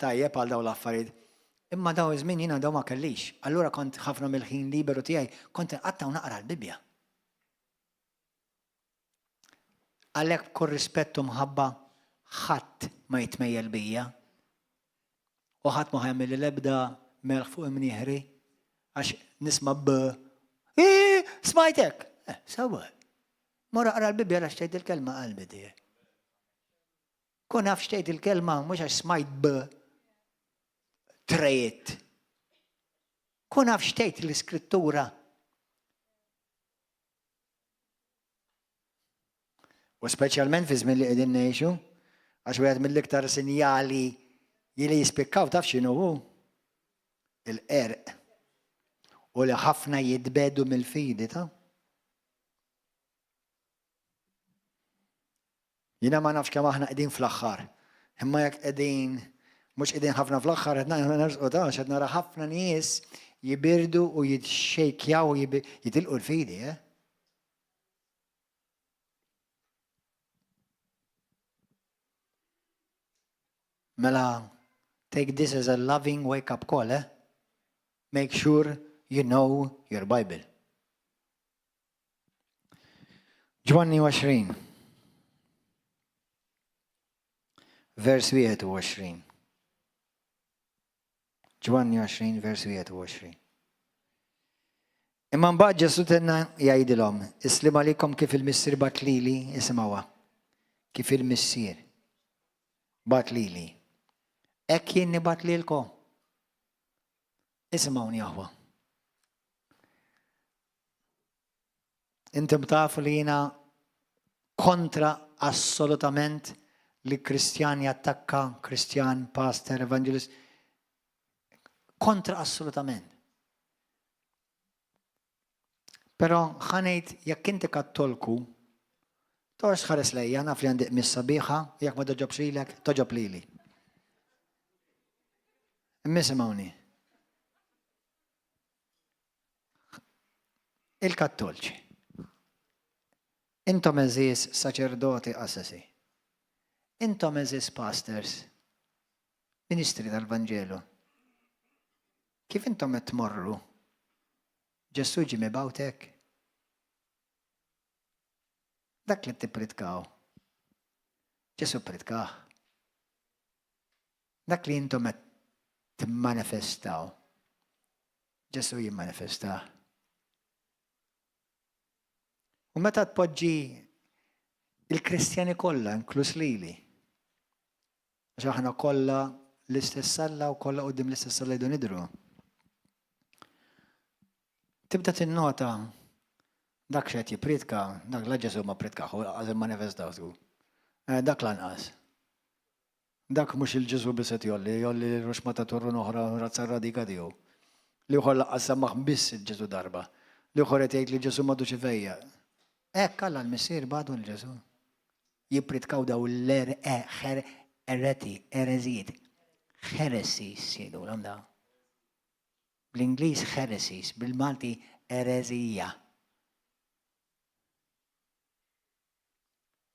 tajjeb għal daw l-affarijiet. Imma daw iż-żmien jiena daw ma kellix. Allura kont ħafna mill-ħin liberu tiegħi kont inqatta' u naqra l-Bibja. Għalhekk b'kull rispettu mħabba ħadd ma jitmejjel bija. U ħadd ma ħajmel l-ebda melħ fuq imnieħri għax nisma' smajtek. Sewwa. Mora qara l-Bibja għax tgħid il-kelma qalbi tiegħek. Kun naf xtejt il-kelma mhux għax smajt trejiet. Kun naf xtejt l-iskrittura. U speċjalment fi żmien li qegħdin ngħixu, għax wieħed mill-iktar sinjali li jispikkaw taf x'inhu hu? Il-qerq. U li ħafna jitbedu mill-fidi ta'. Jiena ma nafx kemm aħna qegħdin fl-aħħar. Imma jekk qegħdin mhux qegħdin ħafna fl-aħħar qed narsqu għax qed nara ħafna nies jibirdu u jitxejkjaw u jitilqu l-fidi, Mela, take this as a loving wake-up call, Make sure you know your Bible. Ġwanni 20. Vers 21. Ġwanni 20, vers 21. Imma mbagħad Ġesu tenna jgħidilhom, islim għalikom kif il-missier batlili, isimgħuha. Kif il-missier batlili. Hekk jien nibatlilkom. Isimgħuni aħwa. Intom tafu li jiena kontra assolutament li Kristjan jattakka, Kristjan, pastor, evangelist. Kontra assolutament. Però ħanejt jekk inti kattolku, tors ħares lejja, naf li għandek missa biħa, jekk ma toġobx lilek, toġob lili. Immisimgħuni. Il-kattolċi. Intom eżis saċerdoti qassasi. Intom eżis pastors, ministri tal-Vangelu. Kif intom qed tmorru? Ġesu ġie mibgħutek? Dak li tippritkaw. Ġesu pritkah. Dak li intom qed timmanifestaw. Ġesu jimmanifestah. U meta tpoġġi il-Kristjani kollha, inkluż lili. Għax aħna kollha l-istess salla u kollha quddiem l-istess salla jdu nidhru. Tibda tinnota dak x'qed jipritka, dak la Ġesu ma pritkaħ, għażel manifestaw. Dak lanqas. Dak mhux il-Ġesu biss qed jolli l-ruxma ta' turrun oħra razza radika tiegħu. Li wħol laqqas sammaħ biss il-Ġesu darba. Li wħol qed jgħid li Ġesu m'għadux ifejja. Hekk alla l-missier badu l-Ġesu. Jipritkaw daw erezijiet. Heresies jgħidu l-għam daw. Bl-Ingliż heresies, bil-Malti erezija.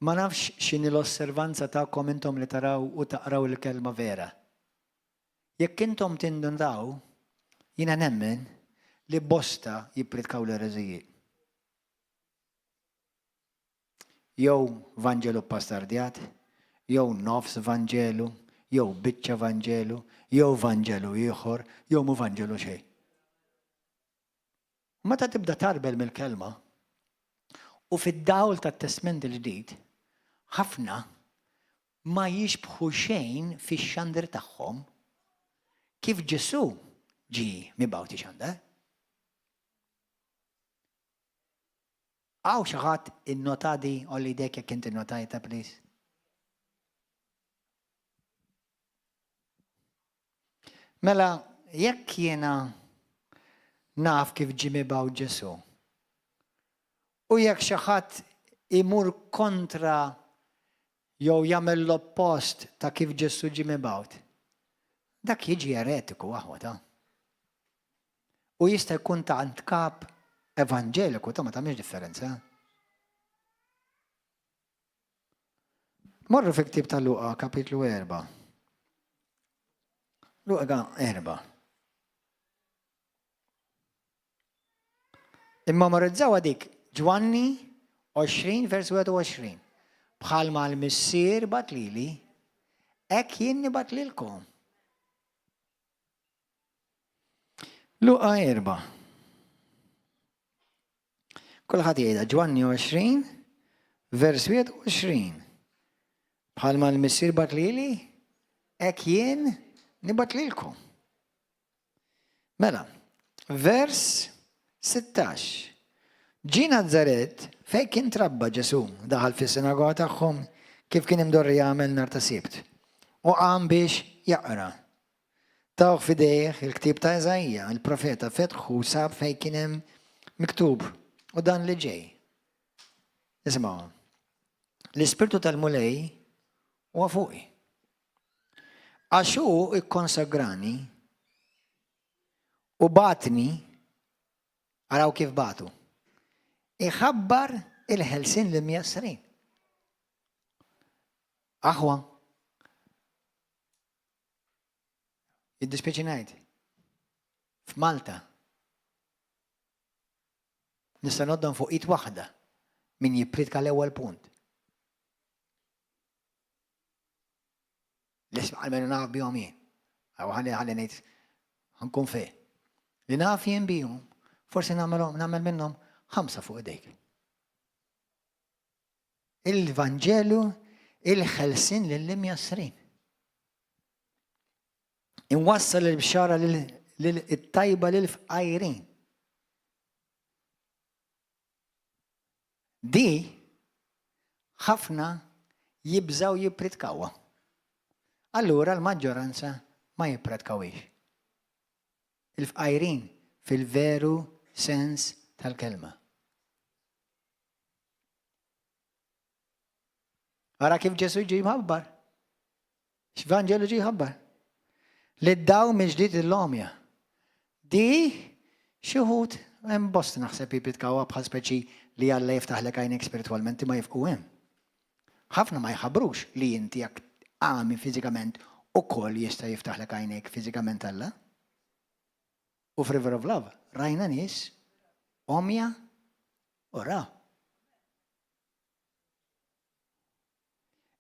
Ma nafx x'inhi l-osservanza tagħkom intom li taraw u taqraw il-kelma vera. Jekk intom tindundaw, jiena nemmen li bosta jippritkaw l-erezijiet. Jew Vangelu pastardjat, jew nofs Vangelu, jew biċċa Vangelu, jew Vangelu ieħor, jew mu Vangelu xejn. Meta tibda tarbel mill-kelma u fid-dawl tat-Testament il-ġdid, ħafna ma jixbħu xejn fix-xandir tagħhom kif Ġesu ġie mibgħuti xandar. Għaw xaħat il-notadi olli dek jek inti notajta, please. Mela, jekk jena naf kif ġie mibgħut Ġesu, u jekk xaħat imur kontra jew jagħmel l-oppost ta' kif Ġesu ġie mibgħut, dak jiġi eretiku aħwa. U jista' jkun ta' kap evangeliku, ta' ma tagħmilx differenza. Morru fi ktieb ta' Luqa, kapitlu 4. Luqa 4. Imma marrizzaw dik Ġwanni 20 vers 21. Bħalma l-missier batlili, ek jien nibatlilkom. Luqa 4. Kulħadd jgħidha Ġwanni 20 vers 21. Bħalma l-missier batlili, ek jien nibatlilkom. Mela, vers 16. Ġi Nazaret fejn kien trabba Ġesu daħal fis-sinagoga tagħhom kif kien imdorri jagħmel nhar ta' Sibt. U qam biex jaqra. Taw f'idejh il-ktieb ta' Eżajja, il-profeta fetħu sab fejn kien hemm miktub u dan li ġej. Isma' l-ispirtu tal-mulej huwa fuqi. Għax hu ikkonsagrani u batni araw kif batu. Iħabbar il-ħelsin l-mjassrin. Aħwa. Id-dispieċi ngħid. F'Malta. Nista' noddon fuq id waħda min jippritka l-ewwel punt. L-isma' għal-menu naf bihom jien. Għaw ħalli ngħid ħankun fej. Li naf jien bihom, forsi nagħmel minnhom 5 fuq idejk. Il-Vanġelu il-ħelsin lill-imjassrin. Inwassal il-bxara it-tajba lill-fqajrin. Di ħafna jibżaw jippritkawa. Allura l-maġġoranza ma jippritkawix. Il-fqajrin fil-veru sens tal-kelma. Ara kif Ġesu ġi mħabbar. X'Vanġelu ġi mħabbar. Li d-daw miġdid il-lomja. Di xuħut hemm bost naħseb jipritkawa bħal speċi li Alla jiftaħlek għajnek spiritualment ma jifqu hemm. Ħafna ma jħabrux li inti jak għami fiżikament ukoll jista' jiftaħlek għajnek fiżikament Alla. U f'River of Love rajna nies omja u ra.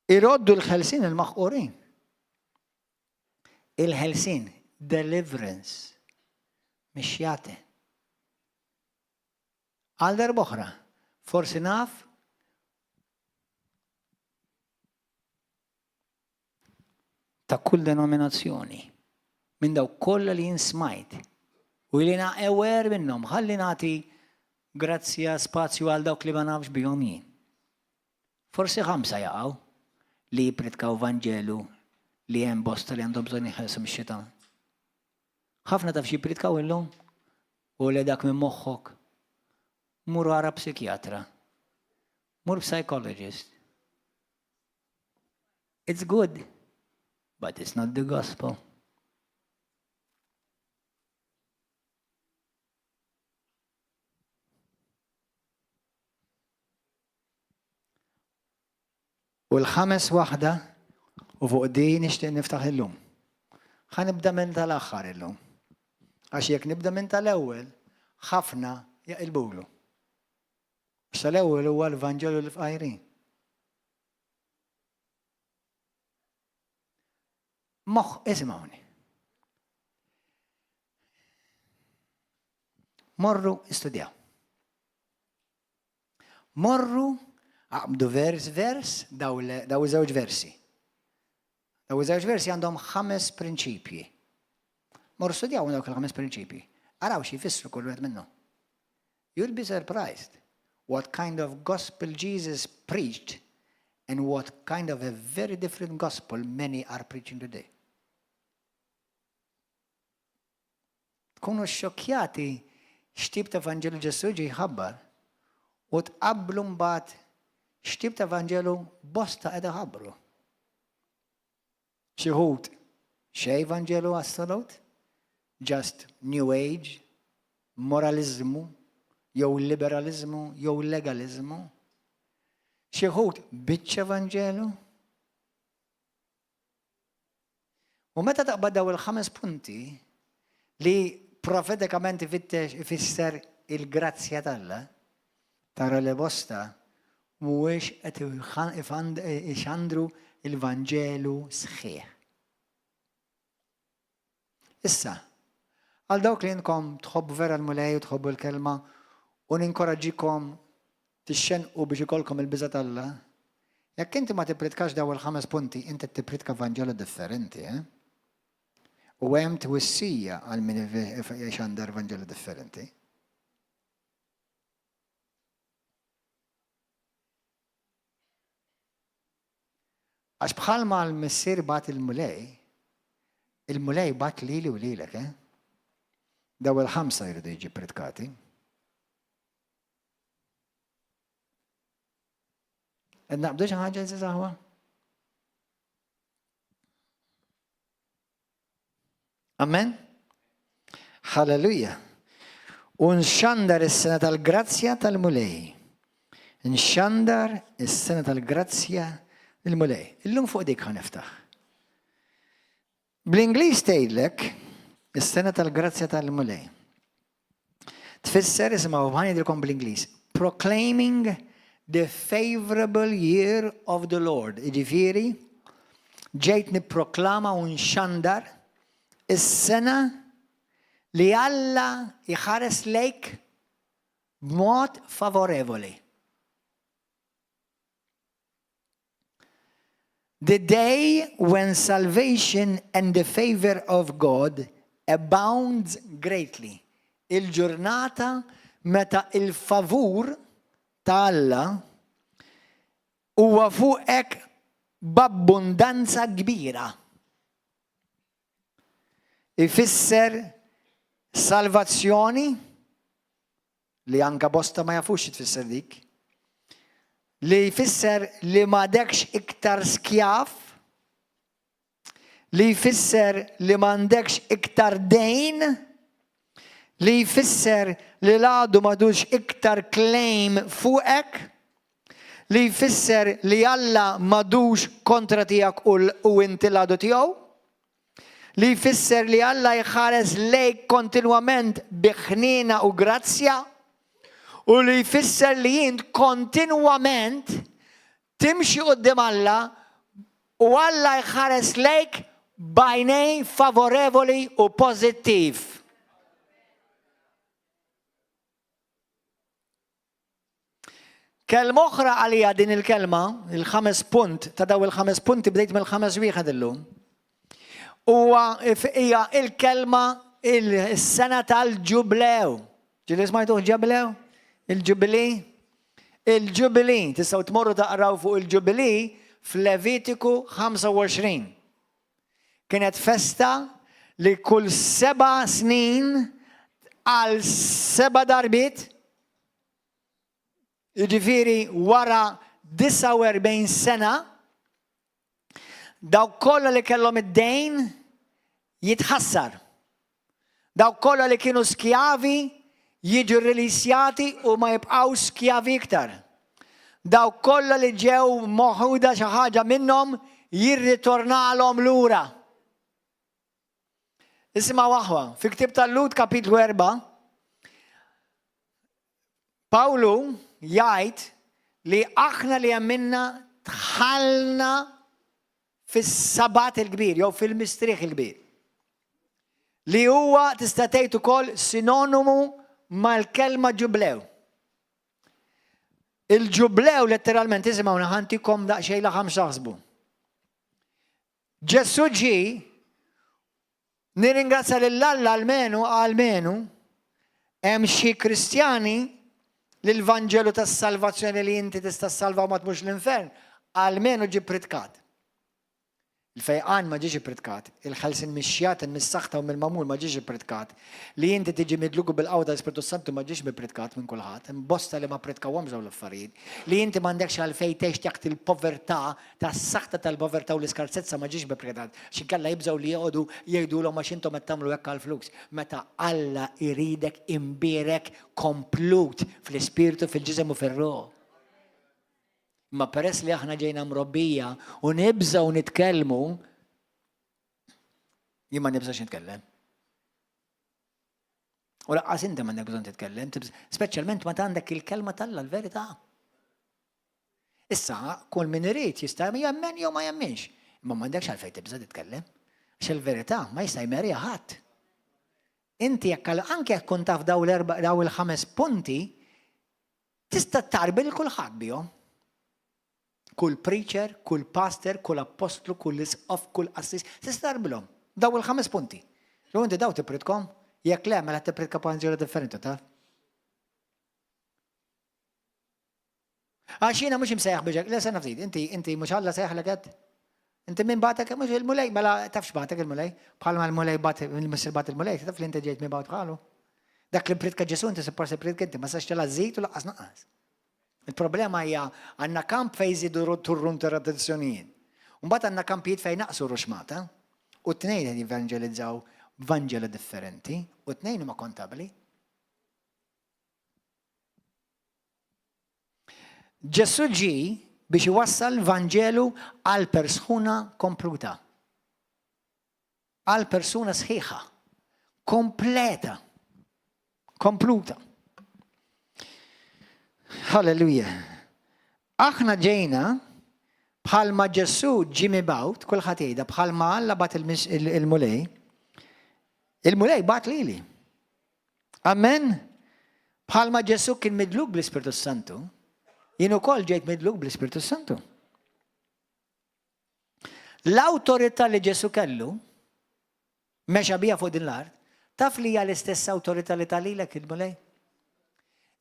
Iroddu l-ħelsin il-maħqurin. Il-ħelsin, deliverance, mixjate. Għal darboħra, forsi naf, ta' kull denominazzjoni, minn daw kollha li jinsmajt, u li ewer minnhom, ħalli nagħti grazzja spazju għal dawk li ma nafx bihom jien. Forsi 5 jaqgħu li jipritkaw Vanġelu li hemm bosta li għandhom bżonn iħallsu mix-xitan. Ħafna taf jippritkaw illum u li dak minn moħħok mur wara psikjatra, mur psychologist. It's good, but it's not the gospel. U l-5 waħda u fuq di nixtieq niftaħ illum. Ħanibda minn tal-aħħar illum. Għax jekk nibda minn tal-ewwel, ħafna jaqilbulu. Tal-ewwel huwa l-Vanġelu l-fqajrin. Isimgħuni. Morru istudjaw. Morru għabdu vers, daw żewġ versi. Daw żewġ versi għandhom 5 prinċipji. Morru studjaw dawk il-5 prinċipji. Araw xi jfissru kull wieħed minnhom. You'll be surprised what kind of gospel Jesus preached and what kind of a very different gospel many are preaching today. Tkunu xokjati x'tip ta' Vanġelu Ġesu ġie jħabbar u tqabblu mbagħad x'tip ta' Vanġelu bosta qiegħda ħabbru. Xi wħud xejn Vanġelu assolut, just New Age, moralizmu, jew liberalizmu, jew legalizmu. Xi wħud biċċa Vanġelu. U meta taqbad daw il-5 punti li profetikament ifisser il-grazzja tal-Alla, tara li bosta mhuwiex qed ixandru il-Vanġelu sħiħ. Issa, għal dawk li inkom tħobbu vera l-mulej u tħobbu l-kelma u ninkoraġġikom tixxenqu biex ikolkom il-biża' tal-Alla, jekk inti ma tippritkax daw il-5 punti, inti tippritka Vanġelu differenti, U hemm twissija għal min jxandar Vanġelu differenti. Għax bħalma l-missier bat il-mulej bat lili u lilek, Daw il-5 jridu jiġi pritkati. Naqbdu xi ħaġa żgħażagħwa? Amen? Halleluja. U nxandar is-sena tal-grazzja tal-mulej. Nxandar is-sena tal-grazzja tal-mulej. Illum fuq dik ħaniftaħ. Bl-Ingliż tgħidlek is-sena tal-grazzja tal-mulej. Tfisser isimgħu ħanidilkom bl-Ingliż. Proclaiming the favorable year of the Lord. Jiġifieri ġejt nipproklama u nxandar is-sena li Alla iħares lejk b'mod favorevoli. The day when salvation and the favor of God abounds greatly. Il-ġurnata meta il-favur ta' Alla huwa fuqek b'abbundanza kbira. Ifisser salvazzjoni li anka bosta ma jafux tfisser dik. Li jfisser li m'għadekx iktar skjaf. Li jfisser li m'għandekx iktar dejn. Li jfisser li l-għadu m'għadux iktar claim fuqek. Li jfisser li Alla m'għadux kontra tiegħek u inti l-għadu tiegħu. Li jfisser li Alla jħares lejk kontinwament biħnina u grazzja u li jfisser li jint kontinwament timxi qudiem Alla u Alla jħares lejk bajnej favorevoli u pozittiv. Kelma oħra għalija din il-kelma, il-5 punt, ta' daw il-5 punti bdejt mill-5 wieħed illum. Huwa hija il-kelma il-sena tal-ġublew. Ġili smajtuh ġublew? Il-ġubili? Il-ġubili. Tistgħu tmorru taqraw fuq il-ġubili f'Levitiku 25. Kienet festa li kull 7 snin għal 7 darbit, jiġifieri wara 49 sena, daw kollha li kellhom id-dejn jitħassar. Daw kollha li kienu skjavi jiġu rilisjati u ma jibqgħu skjavi iktar. Daw kollha li ġew moħuda xi ħaġa minnhom jirritornalhom lura. Isma' waħwa, fi ktieb tal-Lut kapitlu 4, Pawlu jgħid li aħna li għamilna tħallna fis-sabat il-kbir, jew fil-mistrieħ il-kbir. Li huwa tista' tgħid ukoll sinonimu mal-kelma ġublew. Il-ġublew letteralment isimgħu ħantikom daqsxejn laħam xaħsbu. Ġesu ġie nirringrazzja lill-Alla almenu hemm xi Kristjani li l-Vanġelu tas-salvazzjoni li inti tista' ssalva ma tmux l-infern, almenu ġie pritkat. Il-fejqan ma ġiex pritkat, il-ħelsin mixjat, mis-saħta u mill-mamul ma ġiex pritkat, li inti tiġi midlugu bil-qawda l-Ispiritu Santu ma ġiex pritkat minn kulħadd, imbosta li ma pritkawhomx dawn l-affarijiet, li inti m'għandekx għalfejn tgħix taħt il-povertà, tas-saħta tal-povertà u l-iskarsezza ma ġiex pritkat. X'inkella jibżgħu li jgħodu jgħidulhom għax intom qed tagħmlu hekk għall-flus. Meta Alla jridek imbierek komplut fl-ispirtu, fil-ġisem u fir-ruħ. Ma peress li aħna ġejna mrobbija u nibżgħu nitkellmu Jien ma nibżax nitkellem. U laqqas inti m'għandek bżonn titkellem, speċjalment meta għandek il-kelma tal-Alla l-verità. Issa, kull min irid jista' jemmen jew ma jemmenx. Imma m'għandekx għalfejn tibża titkellem. Għax il-verità ma jista' jmerja ħadd. Inti anke jekk kun taf daw il-5 punti, tista' tarbi lil kulħadd bihom. Kull preacher, kull pastor, kull apostlu, kull isqof, kull assis, tista' tarbilhom. Daw il-5 punti. Lu inti daw tipritkom, jekk le mela tipritka b'Vanġelu differenti taf. Għax jiena mhux imsejjaħ biġek, le se nafsid, inti mhux Alla sejjaħlek qed. Inti min bagħtek mhux il-mulej, mela tafx bagħtek il-mulej, bħalma l-mulej il-missier bagħat il-mulej, taf li inti ġejt minn bagħat bħalu. Dak li pritka Ġesu inti suppost pritka inti, ma sax tela żejt u laqqas naqqas. Il-problema hija għandna kamp fejn jżidu turrun tradizzjonijiet. Mbagħad għandna kampijiet fejn naqsu ruxmata u t-tnejn qed jivanġelizzaw b'Vanġeli differenti u t-tnejn huma kontabbli. Ġesu ġi biex iwassal Vanġelu għal persuna kompluta. Għal persuna sħiħa, kompleta, kompluta. Halleluja. Aħna ġejna bħalma Ġesu ġi mibgħut, kulħadd jgħidha bħalma Alla bat il-mulej. Il-mulej bat lili. Amen. Bħalma Ġesu kien midluk bl-Ispiritu Santu. Jien ukoll ġejt midluk bl-Ispiritu Santu. L-awtorità li Ġesu kellu mexa bija fuq din l-art, taf li hija l-istess awtorità li talilek il-mulej.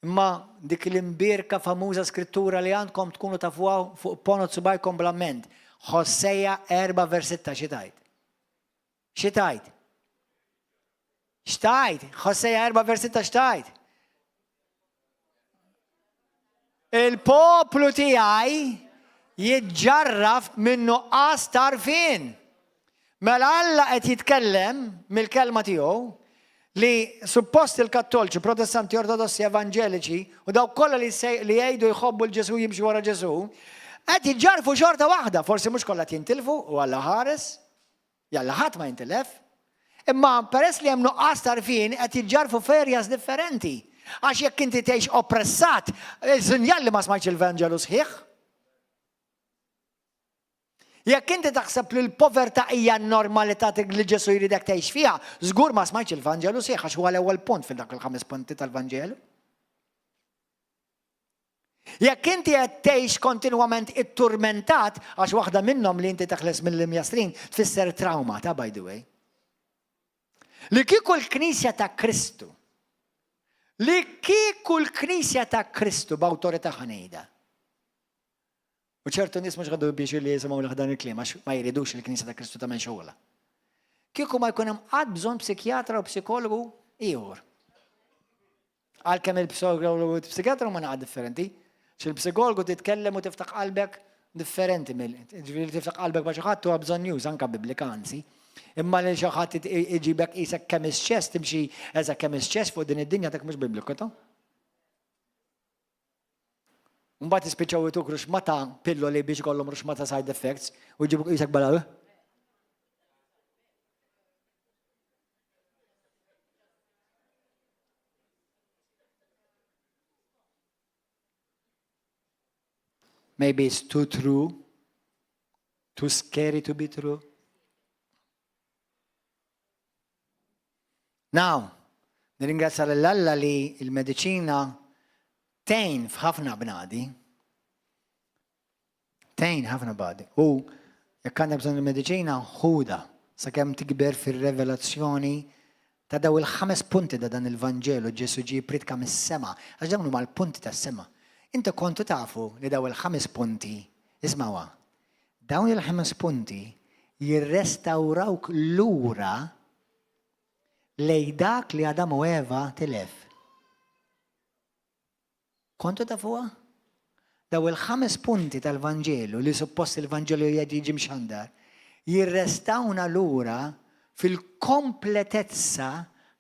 Imma dik l-imbirka famuża skrittura li għandkom tkunu tafuha fuq ponot subajkom bl-amment. Ħosseja 4:6 xitajt. Xitajt. Xtajt. Ħosseja 4:6 xtajt. Il-poplu tiegħi jiġġarraf minnu qas tarfin. Mela Alla qed jitkellem mill-kelma tiegħu li suppost il-Kattolċi, Protestanti, Ortodossi, Evanġeliċi u dawk kollha li jgħidu jħobbu l-Ġesu jimxu wara Ġesu, qed jiġġarfu xorta waħda, forsi mhux kollha jintilfu u Alla ħares, jalla ħadd ma jintilef. Imma peress li hemm nuqqas tarfin qed jiġġarfu ferjas differenti. Għax jekk inti tgħix oppressat, sinjal li ma smajtx il-Vanġelu sħiħ. Jekk inti taħseb li l-povertà hija n-normalità li Ġesu jridek tgħix fiha, żgur ma smajtx il-Vanġelu sħiħ għax huwa l-ewwel punt fil-dak il-5 punti tal-Vanġelu. Jekk inti qed tgħix kontinwament itturmentat għax waħda minnhom li inti taħles mill-imjastrin tfisser trauma ta' by the way. Li kieku l-Knisja ta' Kristu b'awtorità ħanejda. U ċertu nies mhux għadu biex li jisimgħu li dan il-kliem għax ma jridux il-Knisja ta' Kristu tagħmel xogħla. Kieku ma jkun hemm qatt bżonn psikjatra u psikologu ieħor. Għalkemm il-psikologu u l-psikjatra huma naqgħod differenti. Il-psikologu titkellem u tiftaħ qalbek differenti mill tiftaħ qalbek ma' xi ħadd huwa bżonn news anke biblikanzi. Imma li xi ħadd iġibek qisek chemist chest timxi as a chemist chest fuq din id-dinja dak mhux bibliku ta'. Mbagħad tispiċċaw ituk ruxmata pilloli biex ikollhom ruxmata side effects u jġibuk qisek balaw. Maybe it's too true, too scary to be true. Now, nirringrazzja l-Alla li il-medicina tejn f'ħafna bnadi. Tejn ħafna bnadi. U jekk għandek bżonn il-medicina, ħuda sakemm tikber fir-revelazzjoni ta' daw il-5 punti da dan il-Vanġelu Ġesu ġie pritka mis-sema. Għax dawn huma l-punti tas-sema. Inti kontu tafu li daw il-5 punti, isma'wa, dawn il-5 punti jirrestawrawk lura lej dak li Adam u Eva tilef. Kontu tafuha? Daw il-5 punti tal-Vanġelu li suppost il-Vanġelu jiġi mxandar jirrestawna lura fil-kompletezza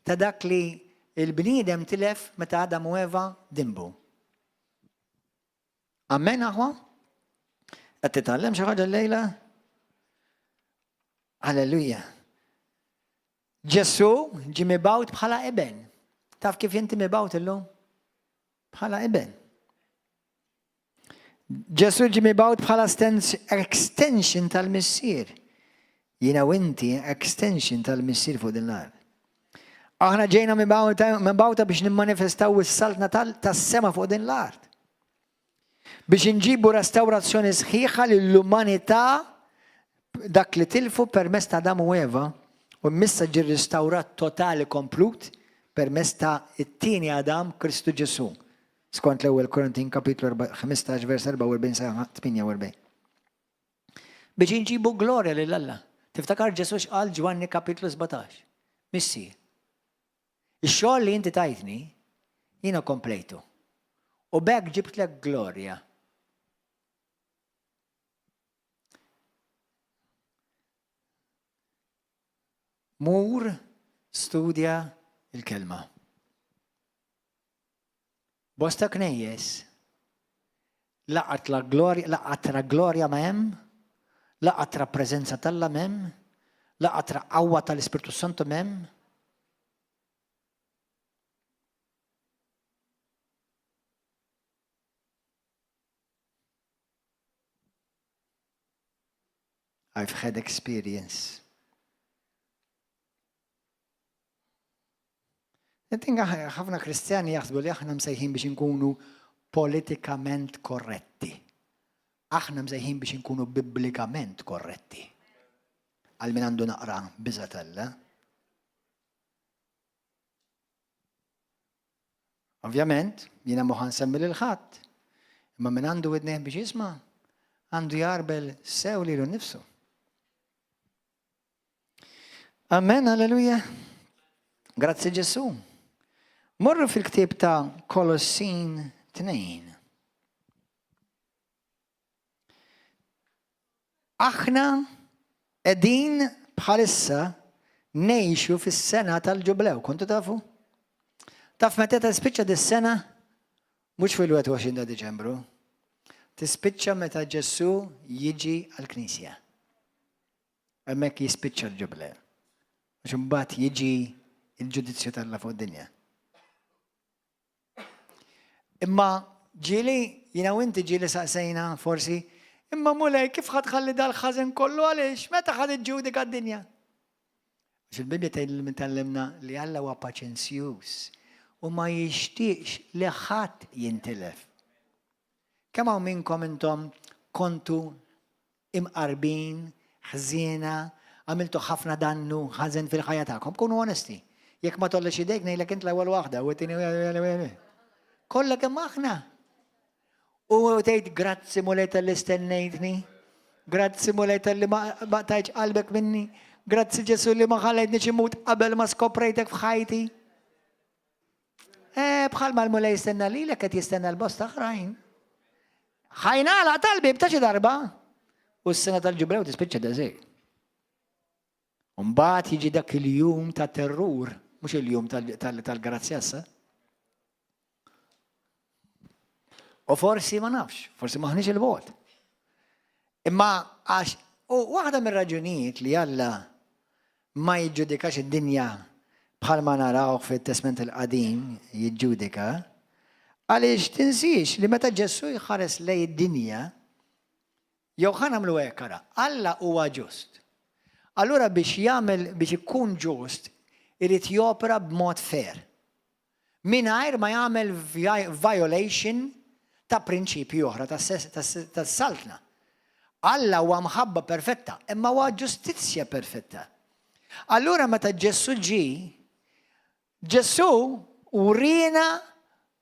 ta' dak li il-bniedem tilef meta Adam u Eva dimbu. Amen aħwa? Qed titgħallem xi ħaġa llejla? Halleluja. Ġesu ġi mibgħut bħala eben. Taf kif inti mibgħut illum? Bħala eben. Ġesu ġi mibgħut bħala extension tal-missier. Jiena u inti extension tal-missier fuq din l-ard. Aħna ġejna mibgħuta biex nimmanifestaw is-saltna tas-sema fuq din l-ard. Biex inġibu restawrazzjoni sħiħa lill-umanità dak li tilfu permezz ta' Adam u Eva u missa ġi ristawrat totali komplut permezz ta' it-tieni Adam Kristu Ġesu. Skont l-ewwel Korintin kapitlu 15 vers 44 sa 48. Biex inġibu glorja lil Alla. Tiftakar Ġesu x'qal Ġwanni kapitlu 17. Missi. Ix-xogħol li inti tajtni jiena komplejtu. U bekk ġibtlek glorja. Mur studja il-kelma. Bosta knejjes laqat la glorja ma' hemm, laqat ra preżenza tal-la m'hemm, laqat ra qawwa tal-Ispirtu Santu m'hemm. I've had experience. Tinga ħafna Kristjani jaħsbu li aħna msejħin biex nkunu politikament korretti. Aħna msejħin biex nkunu biblikament korretti. Għal min għandu naqra biża Alla. Ovvjament, jiena moħan semmi lil ħadd. Imma min għandu widnejh biex jisma' għandu jarbel sew lilu nnifsu. Amen, alleluja. Grazzi Ġesu. Morru fil-ktib ta' Kolossin 2. Aħna qegħdin bħalissa ngħixu fis-sena tal-ġublew. Kontu tafu? Taf meta tispiċċa dis-sena? Mhux fil-21 ta' Diċembru. Tispiċċa meta Ġesu jiġi għall-Knisja. Hemmhekk jispiċċa l-ġublew. Għax imbagħad jiġi il-ġudizzju tal-Alla fuq id-dinja. Imma ġieli, jiena u inti ġieli saqsejna forsi, imma mulej kif ħadħalli dal-ħażen kollu għaliex, meta ħad iġġudika d-dinja? Għax il-Bibja tgħidilna li Alla huwa paċenzjuż u ma jixtieqx li ħadd jintilef. Kemm hawn minnkom intom kontu imqarbin, ħżiena, għamiltu ħafna dannu ħażen fil-ħajja tagħkom, kunu onesti. Jekk ma tollix idejk ngħidlek int l-ewwel waħda u t-tieni kollha kemm aħna. U tgħid grazzi mulej tal-li stennejtni, grazzi mulej tal-li ma tajtx qalbek minni, grazzi Ġesu li ma ħallejtniex imut qabel ma skoprejtek f'ħajti. Bħal ma l-mulej jistenna lilek qed jistenna l-bosta oħrajn. Ħajnagħlaq tal-bib ta' xi darba u s-sena tal-ġubrew tispiċċa dażej. Mbagħad jiġi dak il-jum ta' terrur, mhux il-jum tal-grazzjassa. U forsi ma nafx, forsi maħniex il-vot. Imma għax, u waħda mir-raġunijiet li Alla ma jiġġudikax id-dinja bħal ma naraw fit-Testament il-Qadim jiġġudika, għaliex tinsix li meta Ġesu jħares lej id-dinja, jew ħa nagħmlu hekk ara, Alla huwa ġust. Allura biex ikun ġust, irid jopera b'mod fair. Mingħajr ma jagħmel violation ta' prinċipji oħra tas-saltna. Alla huwa mħabba perfetta, imma huwa ġustizzja perfetta. Allura meta Ġesu Ġesu urina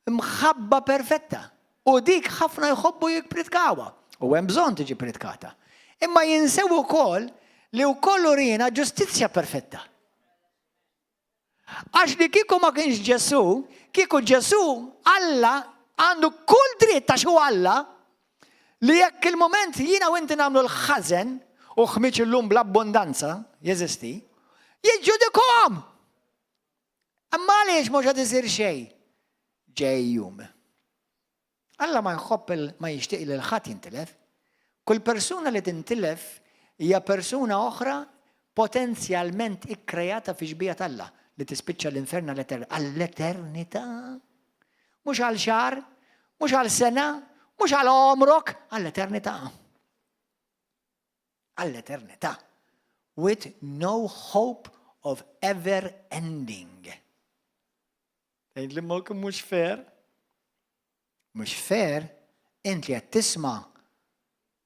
mħabba perfetta. U dik ħafna jħobbu jikpritkawha. U hemm bżonn tiġi pritkata. Imma jinsew ukoll li wkoll urina ġustizzja perfetta. Għax li kieku ma kienx Ġesu, kieku Ġesu Alla għandu kull dritt ta' xu Alla li jekk il-moment jiena u inti nagħmlu l-ħażen u ħmiġ illum bl-abbondanza jeżisti, jiġġudikhom. Imma għaliex mhux qed isir xejn? Ġej jum. Alla ma jixtieq li l-ħadd jintilef. Kull persuna li tintilef hija persuna oħra potenzjalment ikkrejata fi ġbija Alla li tispiċċa l-infern għall-eternità. Mhux għal xahar, mhux għal sena, mhux għal għomrok, għall-eternità. Għall-eternità. With no hope of ever ending. Tgħid li molkom mhux fair? Mhux fair, int li qed tisma'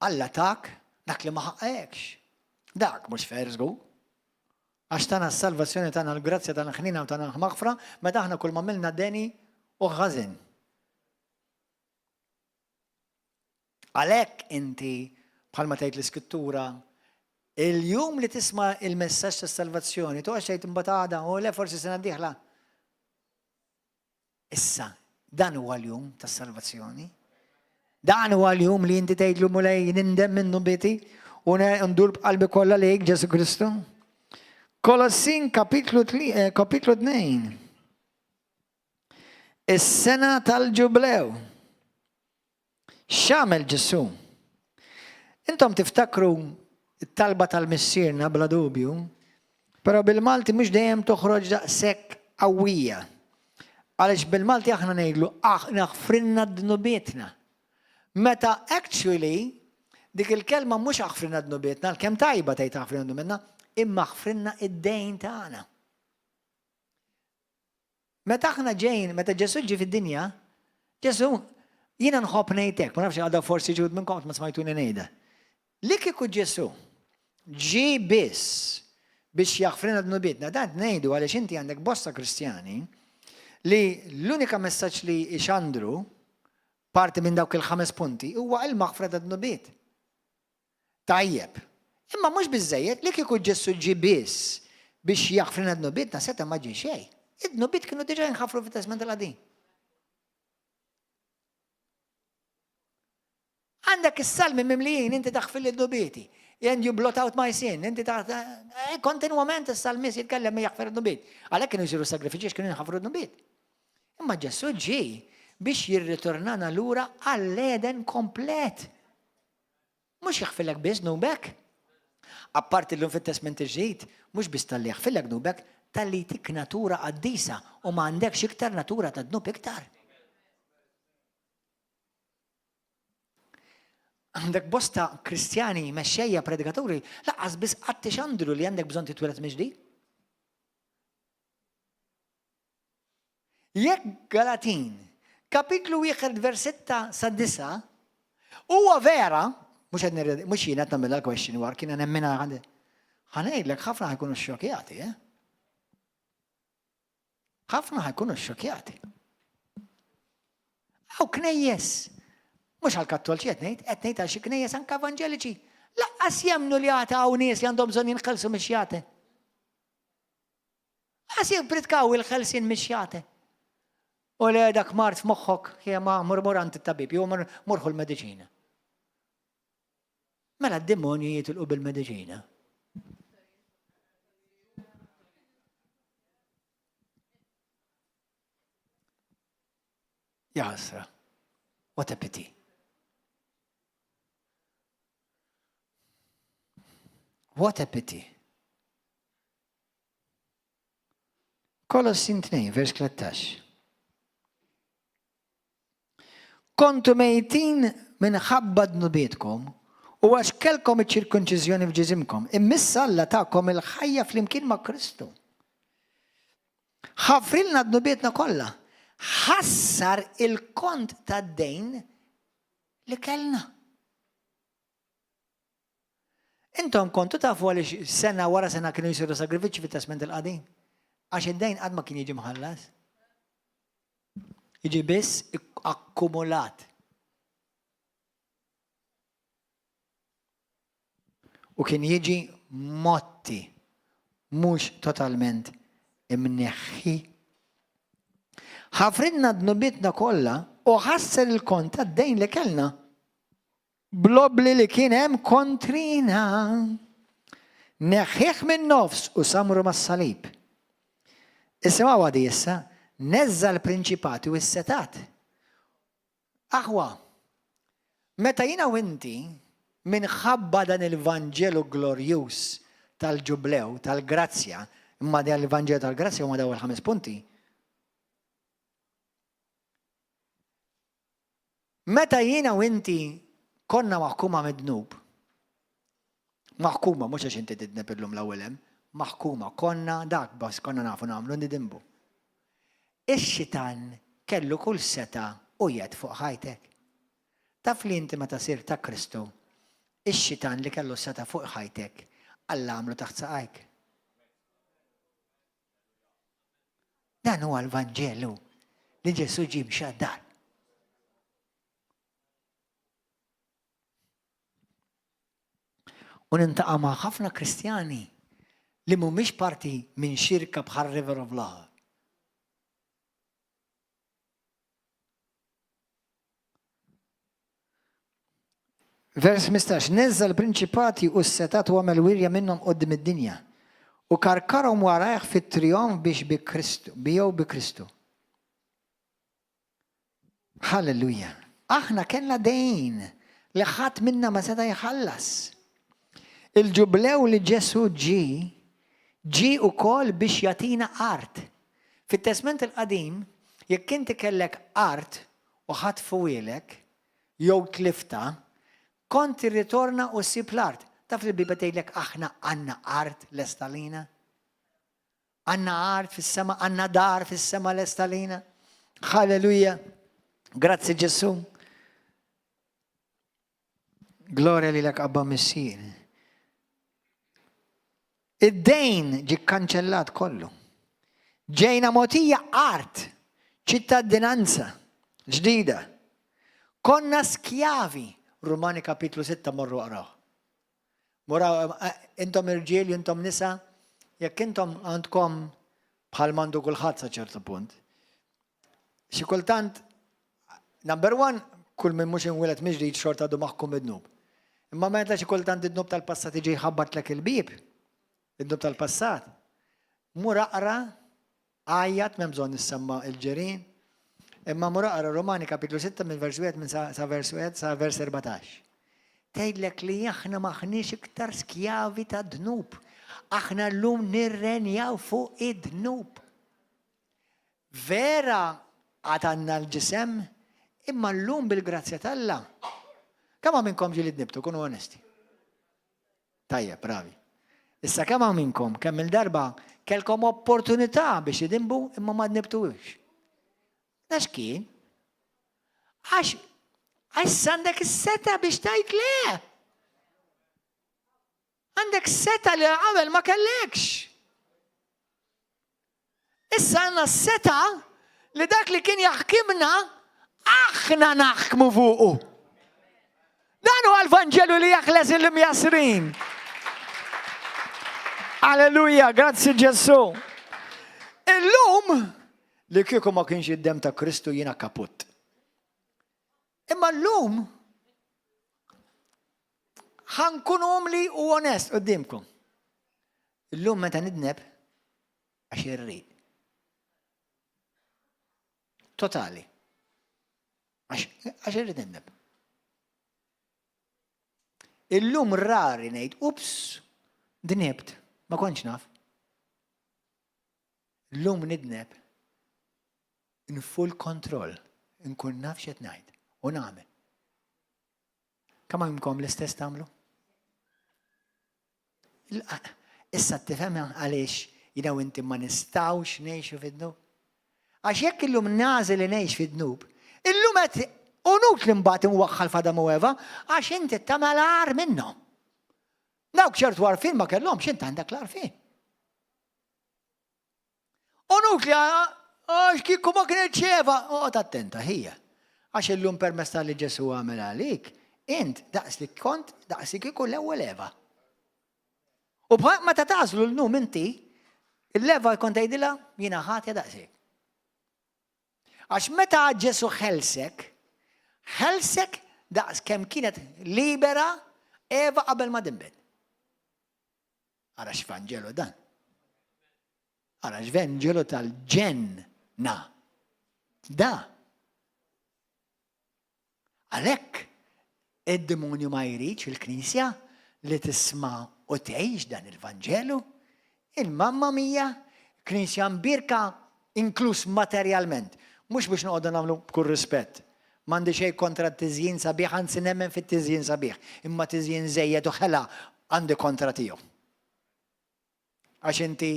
Alla tak dak li ma ħaqekx. Dak mhux fair żgur. Għax tagħna s-salvazzjoni tagħna l-grazzja tagħna ħnina u tagħna l-maghfra, meta aħna kull ma milna deni u ħażin. Għalhekk inti bħalma tgħid l-Iskrittura, il-jum li tisma' il-messaġġ tas-salvazzjoni, toqgħod tgħid imbagħad għada u le forsi sena d-dieħla. Issa, dan huwa l-jum tas-salvazzjoni. Dan huwa l-jum li inti tgħidlu mulej nindem minnu biti u ndur b'qalbi kollha lejk Ġesu Kristu. Kolossin kapitlu 2. Is-sena tal-ġublew. X'għamel Ġesu? Intom tiftakru it-talba tal-missierna bla dubju, però bil-Malti mhux dejjem toħroġ daqshekk qawwija. Għaliex bil-Malti aħna ngħidlu naħfrinna d-dnubietna. Meta actually dik il-kelma mhux aħfrinna d-dnubietna, l-kemm tajba tgħid aħfrinna d-dnubietna, imma aħfrinna id-dejn tagħna. Meta aħna ġejn, meta Ġesu ġie fid-dinja, Ġesu jiena nħobb ngħidlek, ma nafx għadha forsi ġud minnkom ma smajtuni ngħidha. Li kieku Ġesu ġie biss biex jaħfrinna d-dnubietna, dan ngħidu għaliex inti għandek bosta Kristjani li l-unika messaġġ li ixandru parti minn dawk il-5 punti huwa l-maghfra tad-dnubiet. Tajjeb. Imma mhux biżżejjed li kieku Ġesu ġie biss biex jaħfrinna d-dnubietna seta' ma ġie xejn. Id-dnubiet kienu diġà jinħafru fit-Testament tal-Qadiem. Għandek is-salmi mimlijin inti taħfil id-dnubieti. And you blot out my sin. Inti kontinwament is-salmis jitkellem jaħfar id-dnubiet. Għalhekk kienu jsiru sagrifiċi kienu jinħafru d-dnubiet. Imma Ġesu ġie biex jirritornana lura għall-Eden komplet. Mhux jaħfilek biss dnubek. Apparti l-lum fit-Testament il-ġdid, mhux biss tal-li jaħfilek dnubek, tal-li tik natura qaddisa u ma għandekx iktar natura ta' dnub iktar. Għandek bosta Kristjani, mexxejja, predikaturi, laqqas biss qatt tixandru li għandek bżonn titweled mill-ġdid. Jekk Galatin, kapitlu 1 vers 6 sa 9, huwa vera, mhux jiena qed nagħmilha l-question war kien nemmina għandi. Ħanejdlek ħafna ħajkunu xxokjati, ħafna ħajkunu xxokjati. Aw knejjes. Mhux għall-Kattolċi qed ngħid għal xi knejjes anke Evanġeliċi. Laqqas jemmnu li għata hawn nies li għandhom bżonn jinħelsu mix-xjate. Għas jippritkaw il-ħelsin mix-xjate. U li dak mart f'moħħok ma murmurant it-tabib, jew murħu l-mediċina. Mela d-demonju jitilqu bil-mediċina. Jasra, what a pity. What a pity. Kolossin 2, vers 13. Kontu mejtin minħabba dnubietkom u għax kelkom iċ-ċirkunċiżjoni f'ġiżimkom, immissa Alla ta'kom il-ħajja fl-imkien ma' Kristu. Ħafrilna dnubietna kollha. Ħassar il-kont tad-dejn li kellna. Intom kontu tafu għaliex sena wara sena kienu jsiru sagrifiċi fit-Testament il-Qadiem. Għax id-dejn qatt ma kien jiġi mħallas. Jiġi biss akkumulat. U kien jiġi motti, mhux totalment imneħħi. Ħafrinna dnubietna kollha u ħassar il-kont tad-dejn li kellna. Blobli li kien hemm kontrina. Neħħieħ minn nofs u samru mas-salib. Isimgħu għadi issa, neżza l-prinċipati u s-setat. Aħwa, meta jiena u inti minħabba dan il-Vanġelu glorjuż tal-ġublew, tal-grazzja, imma di l-Evangelu tal-grazzja huma daw il-5 punti. Meta jiena u inti konna maħkuma mid-dnub, maħkuma, mhux għax inti tidneb illum l-ewwel hemm, maħkuma, konna dak bas konna nafu nagħmlu nidimbu. Ix-xitan kellu kull seta u jgħid fuq ħajtek. Taf li inti meta sir ta' Kristu, ix-xitan li kellu seta fuq ħajtek, Alla għamlu taħt saqajk. Dan huwa l-Vanġelu li Ġesu ġie mxaddar. U nintaqa' ma' ħafna Kristjani li mhumiex parti minn xirka bħal River of Love. Vers 15, nezza l-prinċipati u s-setat u għamel wirja minnhom qoddim id-dinja u karkarhom warajh fit-trionf biex bi Kristu. Halleluja. Aħna kellna dejn li ħadd minna ma seta' jħallas. Il-ġublew li Ġesu ġi wkoll biex jagħtina art. Fit-Testament il-qadim, jekk inti kellek art u ħadd fuwilek jew tlifta, kont irritorna u ssib l-art. Taf li Bibla tgħidlek aħna għandna art l-estalina? Għandna art fis-sema, għandna dar fis-sema l-estalina? Halleluja. Grazzi Ġesu. Gloria lilek Abba Missir. Id-dejn ġi kanċellat kollu. Ġejna motija art, ċittadinanza ġdida. Konna skjavi. Rumani kapitlu 6 morru qraw. Muraw, intom irġiel, intom nisa, jekk intom għandkom bħal mandu kulħadd sa ċertu punt. Xi kultant, number one, kull minn mhux inwieled miġdid xorta għadu maħkum id-dnub. Imma meta xi kultant id-dnub tal-passat iġi jħabbatlek il-bib, id-dnub tal-passat. Mura qra, għajjat m'hemm bżonn nissemma il-ġerien, imma mura qara Romani kapitlu 6 minn vers 1 sa vers 1 sa vers 14. Tgħidlek li aħna maħniex iktar skjavi ta' dnub. Aħna llum nirrenjaw fuq id-dnub. Vera għatanna l-ġisem, imma llum bil-grazzja tal-Alla. Kemm minnkom ġieli dnibtu, kunu onesti. Tajjeb, bravi. Issa kemm minnkom kemm il-darba kelkom opportunità biex idimbu imma ma dnibtuwix. Għax kien? Għax għandek s-seta biex tajt le. Għandek s-seta li għamel ma kellekx. Issa għanna s-seta li dak li kien jaħkimna, aħna naħkmu fuqu. Dan huwa l-Vanġelu li jaħles il-mjasrin. Alleluja, grazzi Ġesu. Illum, li kieku ma kienx id-dem ta' Kristu jiena kaput. Imma llum ħankun umli u onest qudiemkom. Illum meta nidneb għax irrid. Totali. Għax irrid nidneb. Illum rari ngħid, ups, dnebt, ma kontx naf. Illum nidneb in full control, nkun naf x'qed ngħid u nagħmel. Kemm minnkom l-istess tagħmlu? Issa tifhem għaliex jiena u inti ma nistgħux ngħixu fid-dnub. Għax jekk illum nażel li ngħix fid-dnub, illum qed unut li mbagħad inwaħħal f'Adam u Eva għax inti tagħmel għar minnhom. Dawk ċertu għarfien ma kellhomx inti għandek l-għarfien. Unut li għax kieku ma kienet ċeva, oqgħod attenta hija. Għax illum permezz tal-li Ġesu għamel għalik, int daqs li kont daqs li kieku l-ewwel Eva. U meta tażlu l-num inti, il-Eva jkun tgħidilha jiena ħatja daqsik. Għax meta Ġesu ħelsek daqs kemm kienet libera Eva qabel ma dinbed. Ara x'Vanġelu dan. Ara x'Vanġelu tal-ġenna. Da. Għalhekk id-demonju ma jridx il-Knisja li tisma' u tgħix dan il-Vanġelu, il-mamma mija, knisja mbirka inkluż materjalment. Mhux biex noqogħdu nagħmlu b'kull rispett. M'għandi xejn kontra t-tiżjien sabiħ, anzi nemmen fit-tiżjien sabiħ. Imma tiżjien żejjed u ħela għandi kontra tiegħu. Għax inti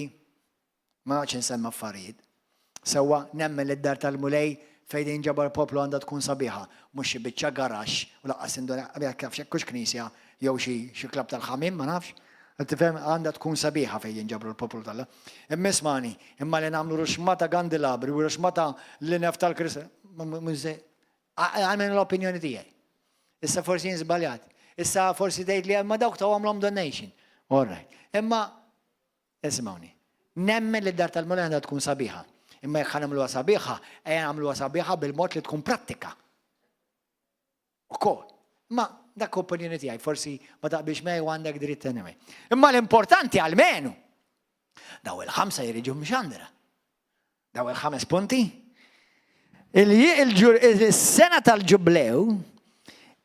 ma naqgħodx insemma affarijiet. Sewwa nemmen li d-dar tal-mulej fejn jinġabar poplu għandha tkun sabiħa, mhux xi biċċa garax u laqqas induna kif xekkux knisja jew xi klab tal-ħamim ma nafx. Tifhem għandha tkun sabiħa fejn jinġabru l-poplu tal-la. Imma ismani, imma li nagħmlu ruxmata gandilabri u ruxmata li nef tal-Kristja, għalmen l-opinjoni tiegħi. Issa forsi jinżbaljat. Issa forsi tgħid li ma dawk tawhomlhom donation. All right. Imma ismawni, nemmen li d-dar tal-mulej għandha tkun sabiħa. Imma jekk nagħmluha sabiħa, ejja nagħmluha sabiħa bil-mod li tkun prattika. Ukoll. Ma dak opinjoni tiegħi, forsi ma taqbilx mej u għandek dritt anyway. Imma l-importanti għalmenu daw il-5 jiriġu mxandra. Daw il-5 punti. Il-sena tal-ġublew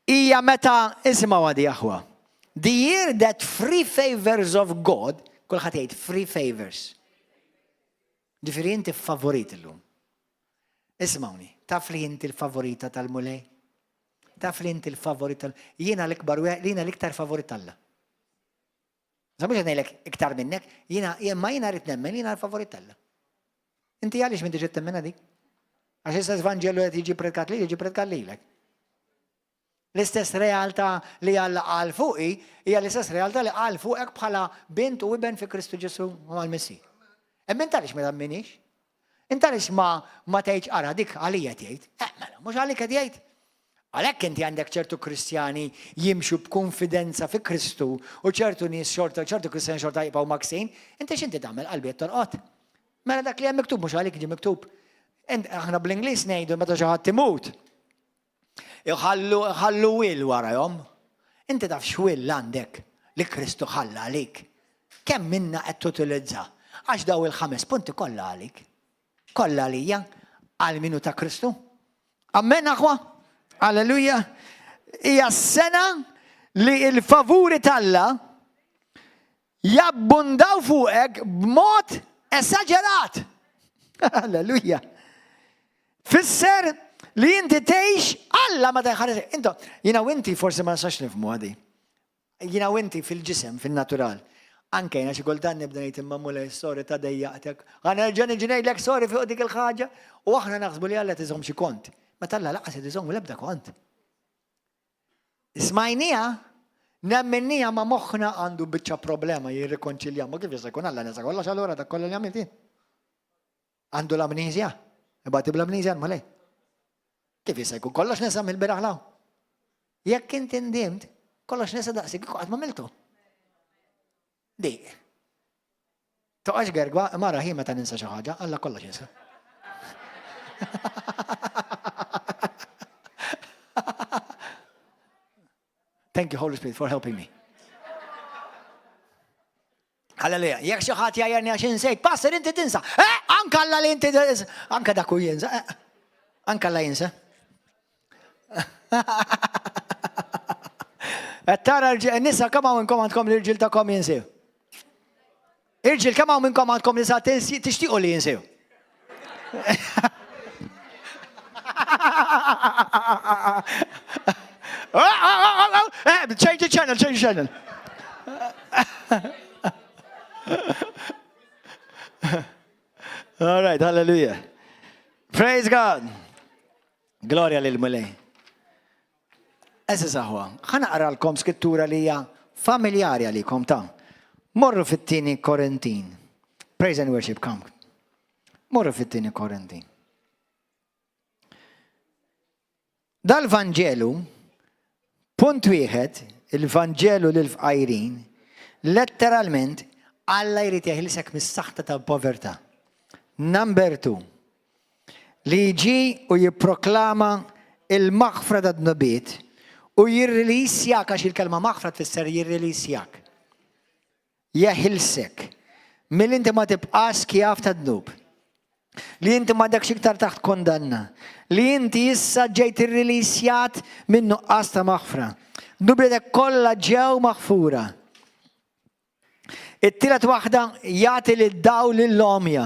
hija meta isimgħu għadi aħwa. The year that free favors of God, kulħadd jgħid free favors. Ġifieri inti favorit illum. Ismawni, taf li inti l-favorita tal-mulej? Taf li inti l-favorit jiena l-ikbar jiena l-iktar favorit Alla. Mhux ngħidlek iktar minnek, jiena rrid nemmen jiena l-favorit Alla. Inti għaliex m'inti ġiet temmenha dik? Għax issa l-Vanġelu qed jiġi predikat li jiġi predikat lilek. L-istess realtà li Alla qal fuqi hija l-istess realtà li qal fuqek bħala bint u iben fi Kristu Ġesu mal-Missih. Imma inti għaliex ma tamminix? Inti għaliex ma tgħidx ara dik għalija tgħid? Mela, mhux għalik qed jgħid. Għalhekk inti għandek ċertu Kristjani jimxu b'konfidenza fi Kristu u ċertu nies xorta, ċertu Kristjani xorta jibqgħu maksin, inti x'inti tagħmel qalbi qed torqod. Mela dak li hemm miktub mhux għalik jiġi miktub. Aħna bl-Ingliż ngħidu meta xi ħadd imut. Ħallu will warahom. Inti taf x'will għandek li Kristu ħalla għalik. Kemm minna qed tutilizza? Għax daw il-5 punti kollha għalik. Kollha għalija għal minu ta' Kristu. Amen aħwa? Alleluja. Hija s-sena li l-favuri Alla jabbundaw fuqek b'mod esaġerat. Alleluja. Fisser li inti tgħix Alla ma tħares. Jiena u inti forsi ma nistax nifhmu għadi. Jiena u inti fil-ġisem, fin-natural. Anke jena xi kultant nibda ngħid imma mulej sorry ta' dejjaqtek. Ħana nerġa' niġi ngħidlek sorry fuq dik il-ħaġa u aħna naħsbu li Alla tiżhom xi kont. Meta Alla laqqas iżhom l-ebda kont. Ismajnija, nemmennija ma moħħna għandu biċċa problema jirrikonċilja. Ma kif jista' jkun Alla nisa kollox allura dak kollha li għamilt jien. Għandu l-amnizja. Ibgħati bl-amnizja malej. Kif jista' jkun kollox nisa mill-biraħ law? Jekk inti ndimt, kollox nisa daqsik qatt ma miltu. Dik. Toqgħodx gergwa, mara ħin meta ninsa xi ħaġa, Alla kollox jinsa. Thank you, Holy Spirit, for helping me. Halleluja. Jekk xi ħadd jgħajjarni għax insejt, passer inti tinsa. Anke Alla li inti anke dak hu jinsa. Anke Alla jinsa. Tara n-nisa kemm hawn minnkom għandkom l-irġiel tagħkom jinsew. Irġiel kemm hawn minnkom għandkom nisa tixtiequ li jinsew. Change the channel. All right, hallelujah. Praise God. Gloria lil mulej. Eżis aħwa, ħanaqralkom skrittura li hija familjari għalikom ta' morru fit-tieni Korintin. Praise and worship, come. Morru fit-tieni Korintin. Dal-Vanġelu, punt wieħed, il-Vanġelu lil-fqajrin, letteralment, Alla jrid jeħilsek mis-saħta ta' povertà. Number 2, li jiġi u jipproklama il-maħfra ta' dnubiet u jirrilisjak, għax il-kelma maħfra tfisser jirrilisjak. Jeħilsek. Mill-inti ma tibqax skjaf ta' dnub. Li inti ma dakx iktar taħt kondanna. Li inti issa ġejt irrilisjat minn nuqqas ta' maħfra. Dnubiet kollha ġew maħfura. It-tielet waħda jagħti lid-dawl lill-omja.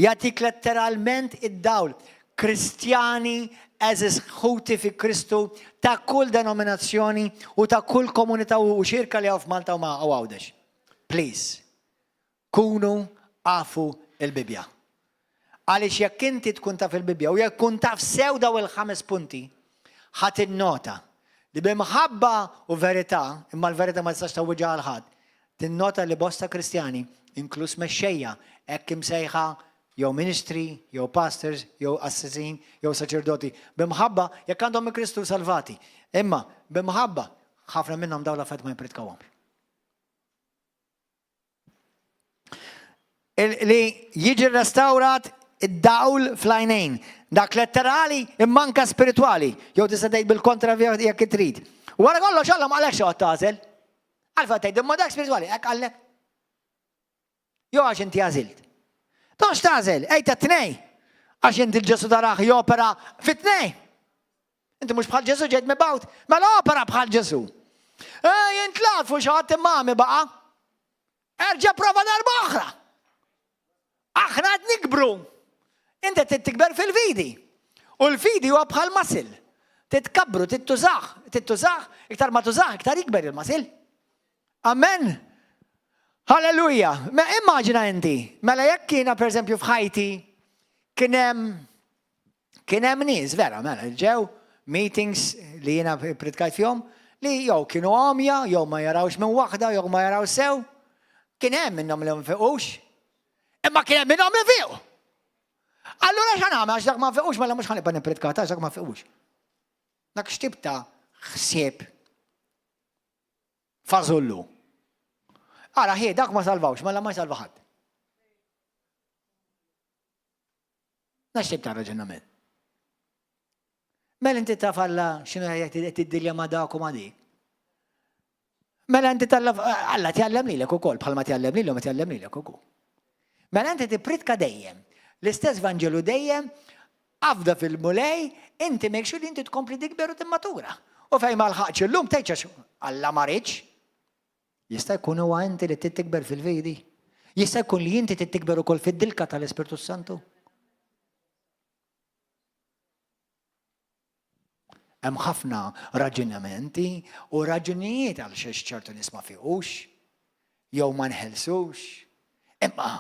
Jagħtik letteralment id-dawl. Kristjani eżis ħuti fi Kristu ta' kull denominazzjoni u ta' kull komunità u xirka li għaw f'Malta u ma' għawdex. Please, kunu għafu il-Bibja. Għalix jekk inti tkun taf il-Bibja u jekk kun taf sew daw il-5 punti, ħat il-nota li bimħabba u verità, imma l-verità ma tistax tawġa għal-ħad, tinnota li bosta kristjani, inklus mexxejja, hekk imsejħa jew ministri, jew pastors, jew assessin, jew saċerdoti. Bimħabba, jekk għandhom Kristu salvati. Imma, bimħabba, ħafna minnhom daw l-affett ma jipritkawhom. Li jiġi restaurat id-dawl fl-għajnejn. Dak letterali immanka spirituali. Jew tista' tgħid bil-kontra jekk trid. Wara kollox Alla ma għalekx joqgħod tagħżel. Għalfa tgħid imma dak spirituali, hekk għallek. Jew għax inti għażilt. Tox tażel, ejta t-tnej, għax inti l-ġesu taraħ jopera fit-tnej. Inti mux bħal ġesu ġed mibawt, ma l-opera bħal ġesu. Jintlat fu xaħat imami baqa. Erġa prova darba oħra. Aħna għad nikbru. Inti t-tikber fil-vidi. U l-vidi huwa bħal masil. Titkabru, tittużax, iktar ma tużax, iktar jikber il-masil. Amen. Halleluja! Ma immaġina inti, mela jekk kiena per eżempju f'ħajti kien hemm nies vera, mela ġew meetings li jiena pritkajt fihom li jew kienu għomja, jew ma jarawx minn waħda, jew ma jaraw sew. Kien hemm minnhom li ma fiqux. Imma kien hemm minnhom li fiqu. Allura x'għan nagħmel għax dak ma fiqux mela mhux ħanibqa' nippritkat għax dak ma fiqux. Dak x'tib ta' ħsieb fażullu. Ara, dak ma salvawx, mela ma jsalva ħadd. Naxtib ta' raġunament. Mela inti taf Alla x'inhu qed tiddilja ma' dak u ma' dik. Mela inti tallaf Alla tjallem lilek ukoll bħalma tjallem lilu ma tjallem lilek ukoll. Mela inti tippritka dejjem. L-istess Vanġelu dejjem afda fil-mulej, inti make sure li inti tkompli dikber u timmatura. U fejn ma lħaqx illum tgħidx Alla ma rridx. Jista' jkun huwa inti li tittikber fil-vidi. Jista' jkun li inti tittikber ukoll fid-dilka tal-Ispirtu Santu. Hemm ħafna raġunamenti u raġunijiet għal xi ċertu nies ma fiqux, jew ma nħelsux. Imma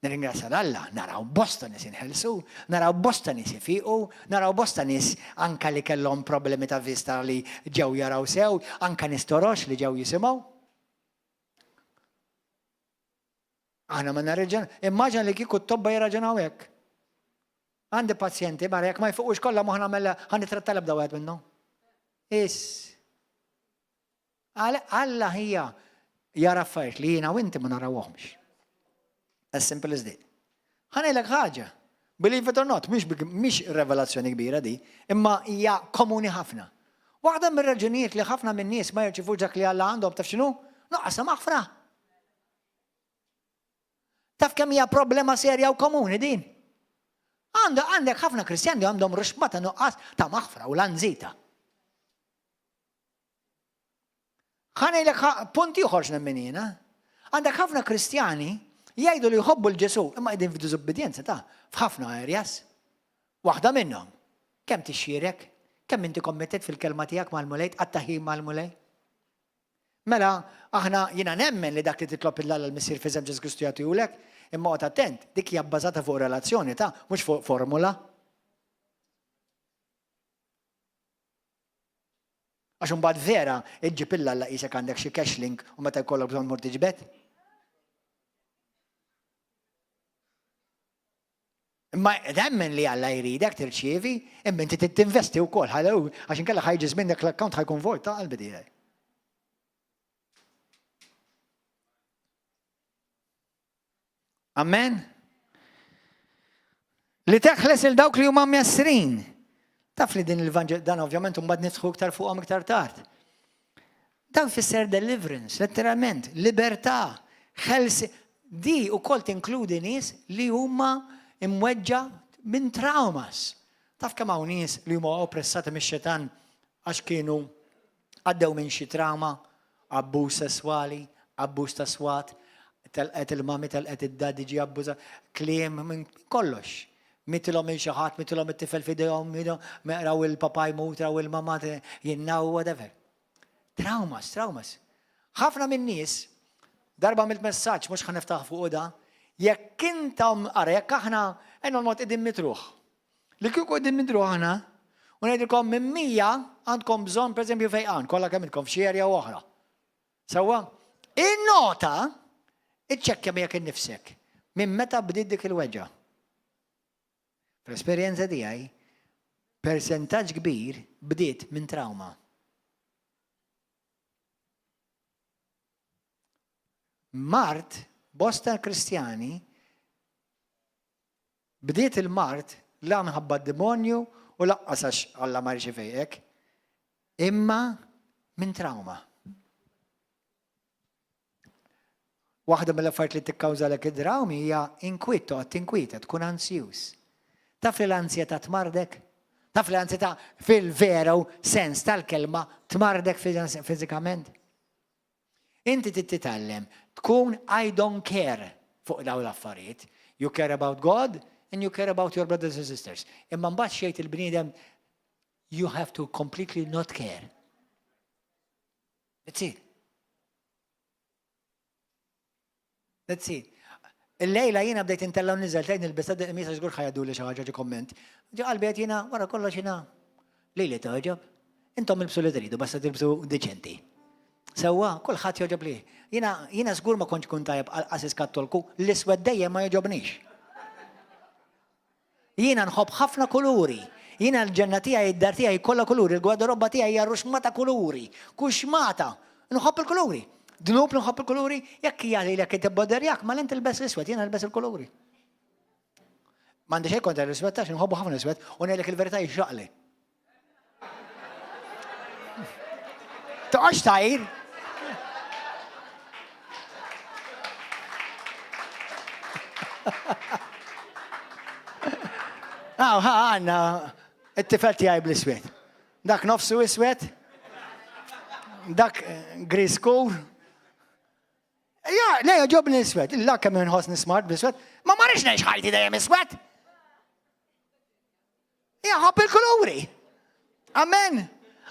nirringrazzja Alla, naraw bosta nies inħelsu, naraw bosta nies ifiqu, naraw bosta nies anke li kellhom problemi ta' vista li ġew jaraw sew, anke nies torox li ġew jisimgħu. Aħna ma narreġan, immaġan li kieku t-tobba jirraġunaw hekk. Għandi pazjenti, mara jekk ma jfuqux kollha moħna mella ħan nitratta l-ebda wieħed minnhom. Alla hija jara affarijiet li jiena u inti ma narawhomx. As simple as that. Ħanejlek ħaġa, believe it or not, mhix revelazzjoni kbira di, imma hija komuni ħafna. Waħda mir-raġunijiet li ħafna min-nies ma jirċifux dak li Alla għandhom taf x'inhu? Noqqas maħfra. Taf kemm hija problema serja u komuni din. Għandek ħafna Kristjani għandhom ruxbata nuqqas ta' maħfra u lanżita. Ħanejlek punti uħorġ nemminina. Għandek ħafna Kristjani jgħidu li jħobbu l-Ġesu imma qegħdin f'diżobbedjenza ta' f'ħafna areas. Waħda minnhom kemm tixxierek, kemm inti kommittet fil-kelma tiegħek mal-mulej, għat-taħim mal-mulej. Mela, aħna jiena nemmen li dak li titlob il-Alla l-Missier fi Ġesu Kristu jagħtihulek, imma qgħod attent, dik hija bbażata fuq relazzjoni ta' mhux fuq formula. Għax imbagħad vera iġġib il-Alla qisek għandek xi cashling u meta jkollok bżonn mur tiġbed. Imma nemmen li Alla jridek tirċievi, imma inti tinvesti wkoll ħallew għax inkella ħajġis minnek l-account ħajkun vojt ta' qalbi tiegħek. Amen. Li teħles il-dawk li huma mjassrin. Taf li din il-Vangel dan ovvjament mbagħad nidħlu iktar fuqhom iktar tard. Dan fisser deliverance, letteralment, libertà, ħelsi. Di wkoll tinkludi nies li huma imweġġa minn traumas. Taf kemm hawn nies li huma oppressati mix-xetan għax kienu għaddew minn xi trauma, abbuż sesswali, abbuż ta' swat, Telqet il-mami, telqet id-dadi ġi abbuża, kliem minn kollox. Mitilhom il-xaħat, mitilhom it-tifel fidejhom, raw il-papa jmut, raw il-mama jinnaw, whatever. Traumas. Ħafna minn nies, darba mill-messaġġ mhux ħaniftaħ fuq da, jekk intom ara jekk aħna mod qegħdin mitruħ. Li kieku qegħdin mitruħ aħna, u ngħidilkom minn 100 għandkom bżonn pereżempju fejqan, kollha kemm intkom f'xi area oħra. Sewwa, in-nota iċċekkja miegħek innifsek. Minn meta bdiet dik il-weġġa? Fl-esperjenza tiegħi, persentaġġ kbir bdiet minn trauma. Mart, bosta Kristjani, bdiet il-mart la minħabba d-demonju u laqqas għax Alla ma rċevejek, imma minn trauma. Waħda mill-affarijiet li tikkawżalek id-drawmi hija inkwitto, tinkwita, tkun ansjuż. Taf li l-ansjetà tmardek? Taf li l-ansjetà fil-veru sens tal-kelma tmardek fiżikament? Inti titallem, tkun I don't care fuq daw l-affarijiet. You care about God and you care about your brothers and sisters. Imma mbagħad xejn il-bniedem you have to completely not care. That's it. Il-lejla jiena bdejt intellaw niżel tgħid nilbes misa żgur ħajadu li xi ħaġa ġi komment. Ġi qalbi qed jiena wara kollox jiena lili toġob. Intom ilbsu li tridu basta tilbsu deċenti. Sewwa, kulħadd joġob li. Jiena żgur ma kontx kun tajjeb qasis kattolku, l-iswed dejjem ma joġobnix. Jiena nħobb ħafna kuluri. Jiena l-ġenna tiegħi id-dar tiegħi kollha kuluri, il-gwardarobba tiegħi hija ruxmata kuluri, kuxmata. Nħobb il-kuluri. Dnub nħobb il-kuluri, jekk hija lilek tibboderjak, ma lent ilbes l-iswed, jiena nilbes il-kuluri. M'għandi xejn kontra l-iswed għax nħobbu ħafna l-iswed u ngħidlek il-verità jixraqli. Toqgħodx tajr. Għanna, it-tifel tiegħi bl-iswed. Dak nofsu iswed, dak griskur. Ja, lejja ġobni iswed, illa kemm inħossni smart bl-iswed, ma marriċ ngħix ħajti dejjem iswed. Ja, ħobb il-kuluri. Amen.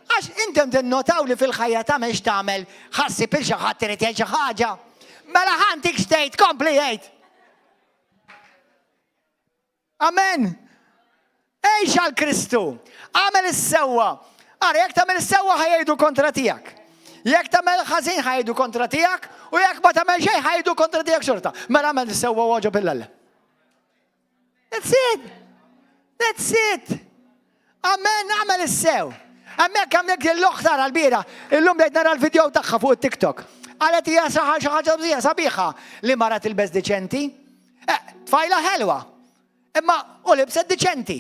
Għax intem tinnotaw li fil-ħajja tagħmel x'tagħmel ħassib il xi ħadd irid jgħid xi ħaġa. Mela ħantik xtejt, kompli jgħid. Amen. Ejx għal Kristu. Għamel is-sewwa. Ara jekk tagħmel is-sewwa ħajjgħidu kontra tiegħek. Jekk tagħmel ħażin ħajjgħidu kontra tiegħek u jekk ma tagħmel xejn ħajjgħidu kontra tiegħek xorta. Mela għamel is-sewwa woġob il-Alla. That's it. Amen, għamel is-sew. Għammek għamnek l-oħtar għal-bira, illum bdejt nara l-video tagħha fuq it-TikTok. Għalet hija xi ħaġa bżija sabiħa li mara tilbes deċenti. Tfajla ħelwa. Imma u libset deċenti.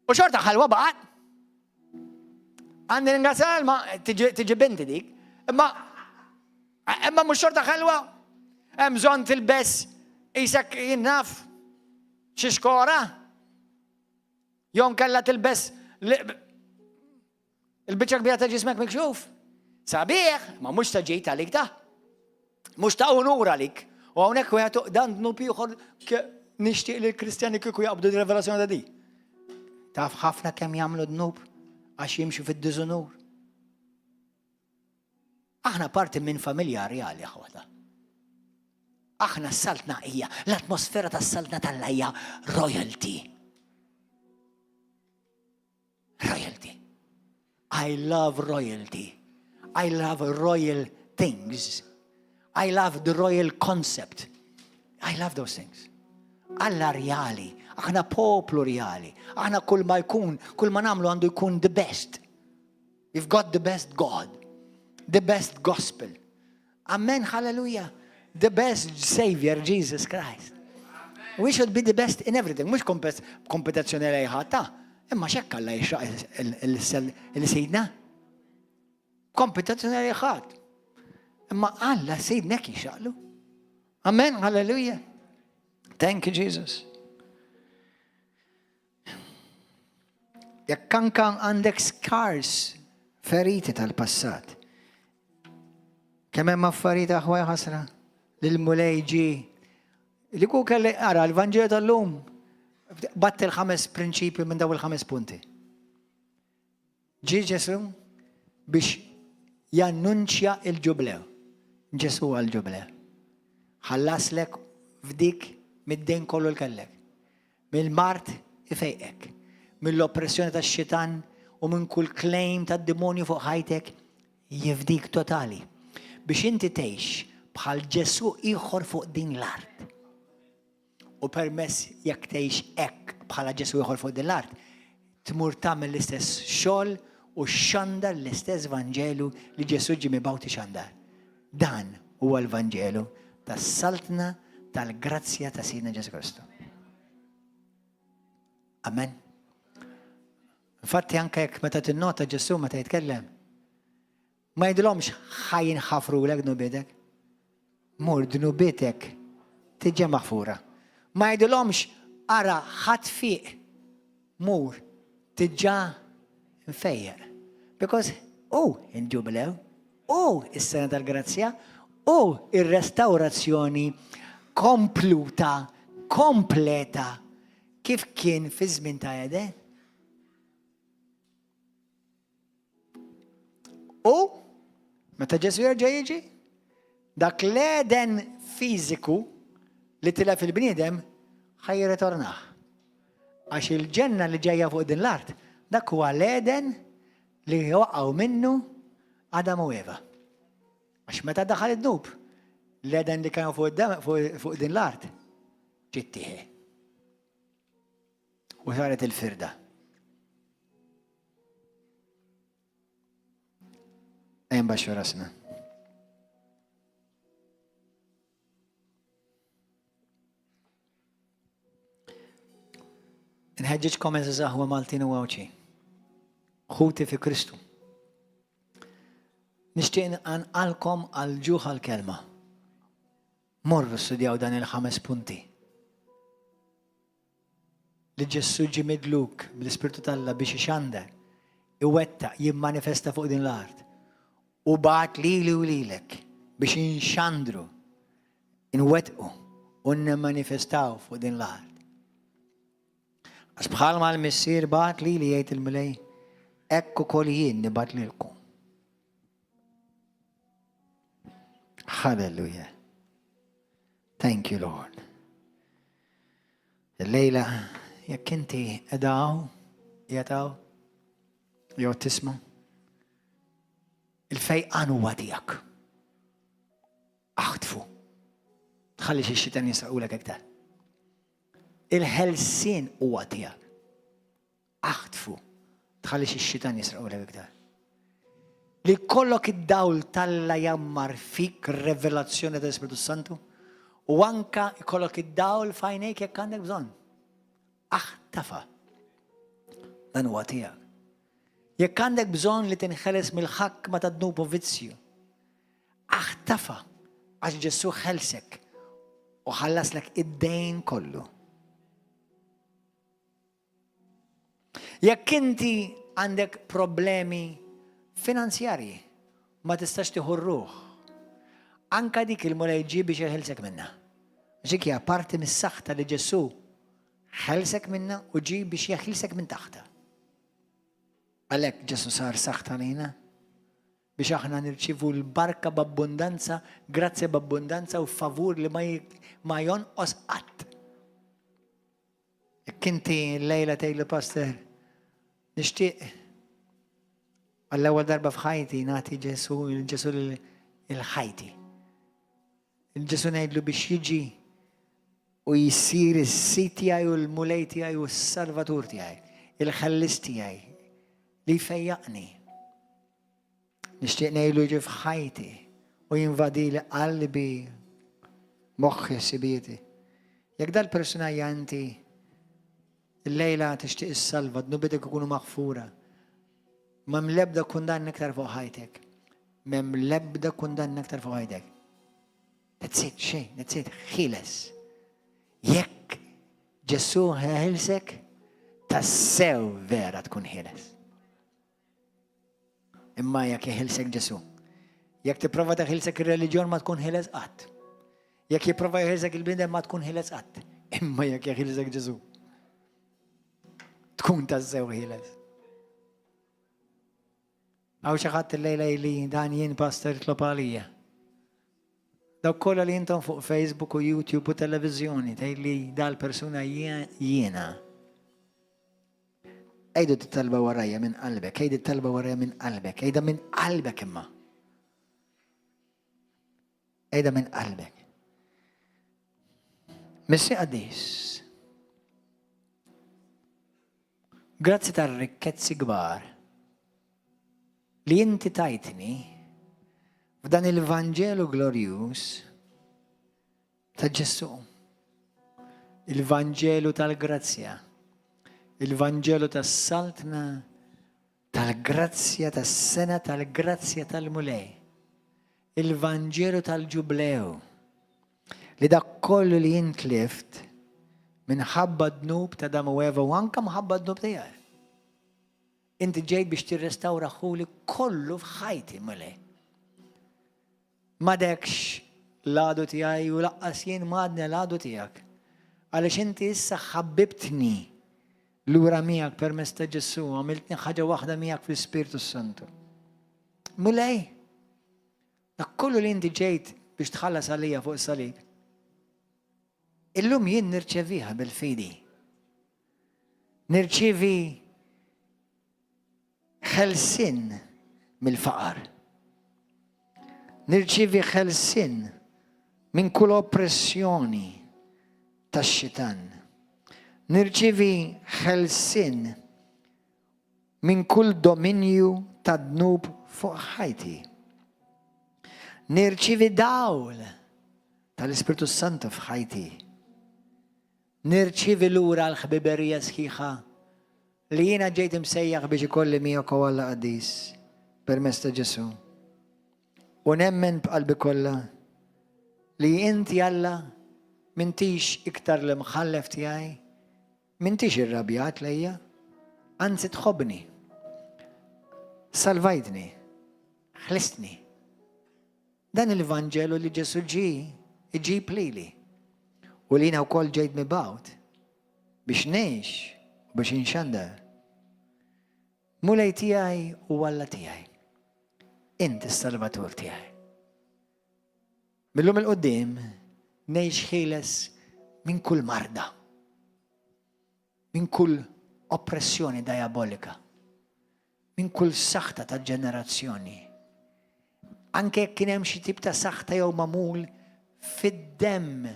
U xorta ħelwa baqgħet. Għandi ringrazzjal ma tiġi binti dik. Imma mhux xorta ħelwa. Hemm bżonn tilbes isek jinnaf xi xkora. Jon kellha tilbes il-biċċa kbira ta' ġismek mikxuf. Sabiħ, ma mhux ta' ġejt għalik ta'. Mhux ta' unura għalik. U hawnhekk wieħed dan dnub ieħor nixtieq li l-Kristjani kieku jaqbdu d-revelazzjoni ta' di. Taf ħafna kemm jagħmlu dnub għax jimxu fid-diżunur. Aħna parti minn familja reali ħawda. Aħna s-saltna hija, l-atmosfera tas-saltna tal-lajja royalty. Royalty. I love royalty. I love royal things. I love the royal concept. I love those things. Alla reali. Aħna poplu reali. Aħna kull ma jkun, kull ma namlu għandu jkun the best. We've got the best God. The best gospel. Amen, hallelujah. The best Savior, Jesus Christ. We should be the best in everything. Mux kompetazzjoni lejħata. Imma xekk Alla jixraq il-Sejdna. Kompetazzjoni lejħat. Imma Alla Sejdnek jixraqlu. Amen, hallelujah. Thank you, Jesus. Jekk anke għandek scars, feriti tal-passat. Kemm hemm affarijiet aħwa ħasra l-mulej ġi li ku kelli ara l-Vanġelu tal-lum batt il-5 prinċipju minn daw il-5 punti. Ġi Ġesu biex jannunċja il-ġublew. Ġesu għal-ġublew. Ħallaslek f'dik mid-dejn kollu l-kellek. Mill-mart ifejqek. Mill-oppressjoni tax-xitan u minn kull claim tad-demonju fuq ħajtek jifdik totali. Biex inti tgħix bħal Ġesu ieħor fuq din l-art. U permess jekk tgħix hekk bħala Ġesu ieħor fuq din l-art, tmur tagħmel l-istess xogħol u xandar l-istess Vanġelu li Ġesu ġie mibgħut ixandar. Dan huwa l-Vanġelu tas-saltna tal-grazzja ta' Sidna Ġesu Kristu. Amen. Infatti anke jekk meta tinnota Ġesu meta jitkellem, ma jgħidilhomx ħajjin ħafrulek dnubietek. Mur dnubietek tiġi maħfura. Ma jgħidilhomx ara ħadd fiq mur tiġa mfejjer. Because il-ġubilew, is-sena tal-grazzja, ir-restawrazzjoni kompluta, kompleta kif kien fi żmien ta' Eden. Meta Ġesu jerġa' jiġi, dak l-Eden fiżiku li tila fil-bniedem ħajritornah. Għax il-ġenna li ġejja fuq din l-art, dak huwa l-Eden li waqgħu minnu Adam u Eva. Għax meta daħal id-dub, l-Eden li kienu fuq din l-art ġittieħi. U saret il-firda. Ejn baxxu rasna. Nħeġġiġkom eżaħwa Maltin u Għawċi. Ħuti fi Kristu. Nixtieq anqalkom għal ġuħ għall-kelma. Morru studjaw dan il-5 punti. Li Ġesu ġie midluk bl-Ispirtu tal-Alla biex ixandar, iwettaq, jimmanifesta fuq din l-art. U bagħat lili u lilek biex inxandru, inwettqu u nimmanifestaw fuq din l-art. Għax bħalma l-missier bagħat lili jgħid il-mulej, hekk ukoll jien nibgħat lilkom. Hallelujah. Thank you, Lord. Il-lejla, jekk inti edaw, jataw, jew tisma' il-fejqan huwa tiegħek. Aħtfu. Tħallix ix-xitan jisraqulek iktar. Il-ħelsien huwa tiegħek. Aħtfu. Tħallix ix-xitan jisraqulek iktar. Li kollok id-dawl tal-la jammar fik revelazzjoni tal-Ispiritu Santu u anka kollok id-dawl fajnejk jekk għandek bżonn. Aħtafa. Dan huwa tiegħek. Jekk għandek bżonn li tinħeles mill-ħakma ta' dnub u vizzju, aħtafa għax Ġesu ħelsek u ħallaslek id-dejn kollu. Jekk inti għandek problemi finanzjarji, ma tistax tieħu r-ruħ. Anka dik il-mulej ġi biex jħelsek minna. Ġik hija parti mis-saħħta li Ġesu ħelsek minna u ġi biex jeħilsek minn taħta. Għalhekk Ġesu sar saħħta lejna biex aħna nirċivu l-barka b'abbundanza, grazzja b'abbundanza u favur li ma jonqos qatt. Jekk inti l-lejla tgħidli pastor, nixtieq għall-ewwel darba f'ħajti nagħti Ġesu il-ħajti. Il-Ġesu ngħidlu biex jiġi u jsir is-sit tiegħi u l-mulej tiegħi u s-salvatur tiegħi, il-ħellis tiegħi li jfejjaqni. Nixtieq ngħidlu jiġi f'ħajti u jinvadili qalbi, moħħi, sibieti. Jekk dal-persuna janti il-lejla tixtieq is-salva, dnubietek ikunu maħfura. M'hemm l-ebda kundann iktar fuq ħajtek. M'hemm l-ebda kundann iktar fuq ħajtek. That's it, xejn, that's it, ħieles. Jekk Ġesu ħelsek, tassew vera tkun ħieles. Imma jekk jeħilsek Ġesu. Jekk tipprova teħilsek ir-reliġjon ma tkun ħieles qatt. Jekk jipprova jħilżek il-bnedem ma tkun ħiles qatt. Imma jekk jħilżek Ġesu. Tkun tażew ħiles. Għaw xi ħadd illejla li dan jien pastor jitlob għalija. Dawk kollha li intom fuq Facebook u YouTube u televiżjoni tgħidli dal-persuna jiena. Ejdu t-talba warajja minn qalbek, ejdu t-talba warajja minn qalbek, ejda minn qalbek imma. Ejda minn qalbek. Messi Qaddis. Grazzi tar-rikkezzi kbar li inti tajtni f'dan il-Vanġelu glorjuż ta' Ġesu. Il-Vanġelu tal-grazzja. Il-Vanġelu tas-saltna tal-grazzja tas-sena tal-grazzja tal-mulej. Il-Vanġelu tal-ġublew. Li dak kollu li jintlift minħabba dnub ta' Adam u Eva u anke minħabba dnub tiegħi. Inti ġejt biex tirrestawra ħuli kollu f'ħajti mulej. M'għadekx l-għadu tiegħi u laqqas jien m'għadni l-għadu tiegħek. Għaliex inti issa ħabbibtni lura miegħek permezz ta' Ġesu, għamiltni ħaġa waħda miegħek fl-Ispirtu Santu. Mulej, dak kollu li inti ġejt biex tħallas għalija fuq is-salib. Illum jien nirċeviha bil-fidi. Nirċevi ħelsin mill-faqar. Nirċevi ħelsin minn kull oppressjoni tax-xitan. Nirċevi ħelsin minn kull dominju ta' dnub fuq ħajti. Nirċevi dawl tal-Ispirtu Santu f'ħajti. Nirċevi lura l-ħbiberija sħiħa li jiena ġejt imsejjaħ biex ikolli miegħek Alla Qaddis permezz ta' Ġesu. U nemmen b'qalbi kollha li inti Alla m'intix iktar l-imħallef tiegħi, m'intix irrabjat lejja, anzi tħobbni. Salvajtni, ħlistni. Dan il-Vanġelu li Ġesu iġib lili. U li jina wkoll ġejt mibgħut biex ngħix u biex inxandar. Mulej tiegħi u Alla tiegħi. Inti s-Salvatur tiegħi. Millum il-qudiem ngħix ħieles minn kull marda, minn kull oppressjoni diabolika, minn kull saħta ta' ġenerazzjoni. Anke jekk kien hemm xi tip ta' saħta jew magħmul fid-demm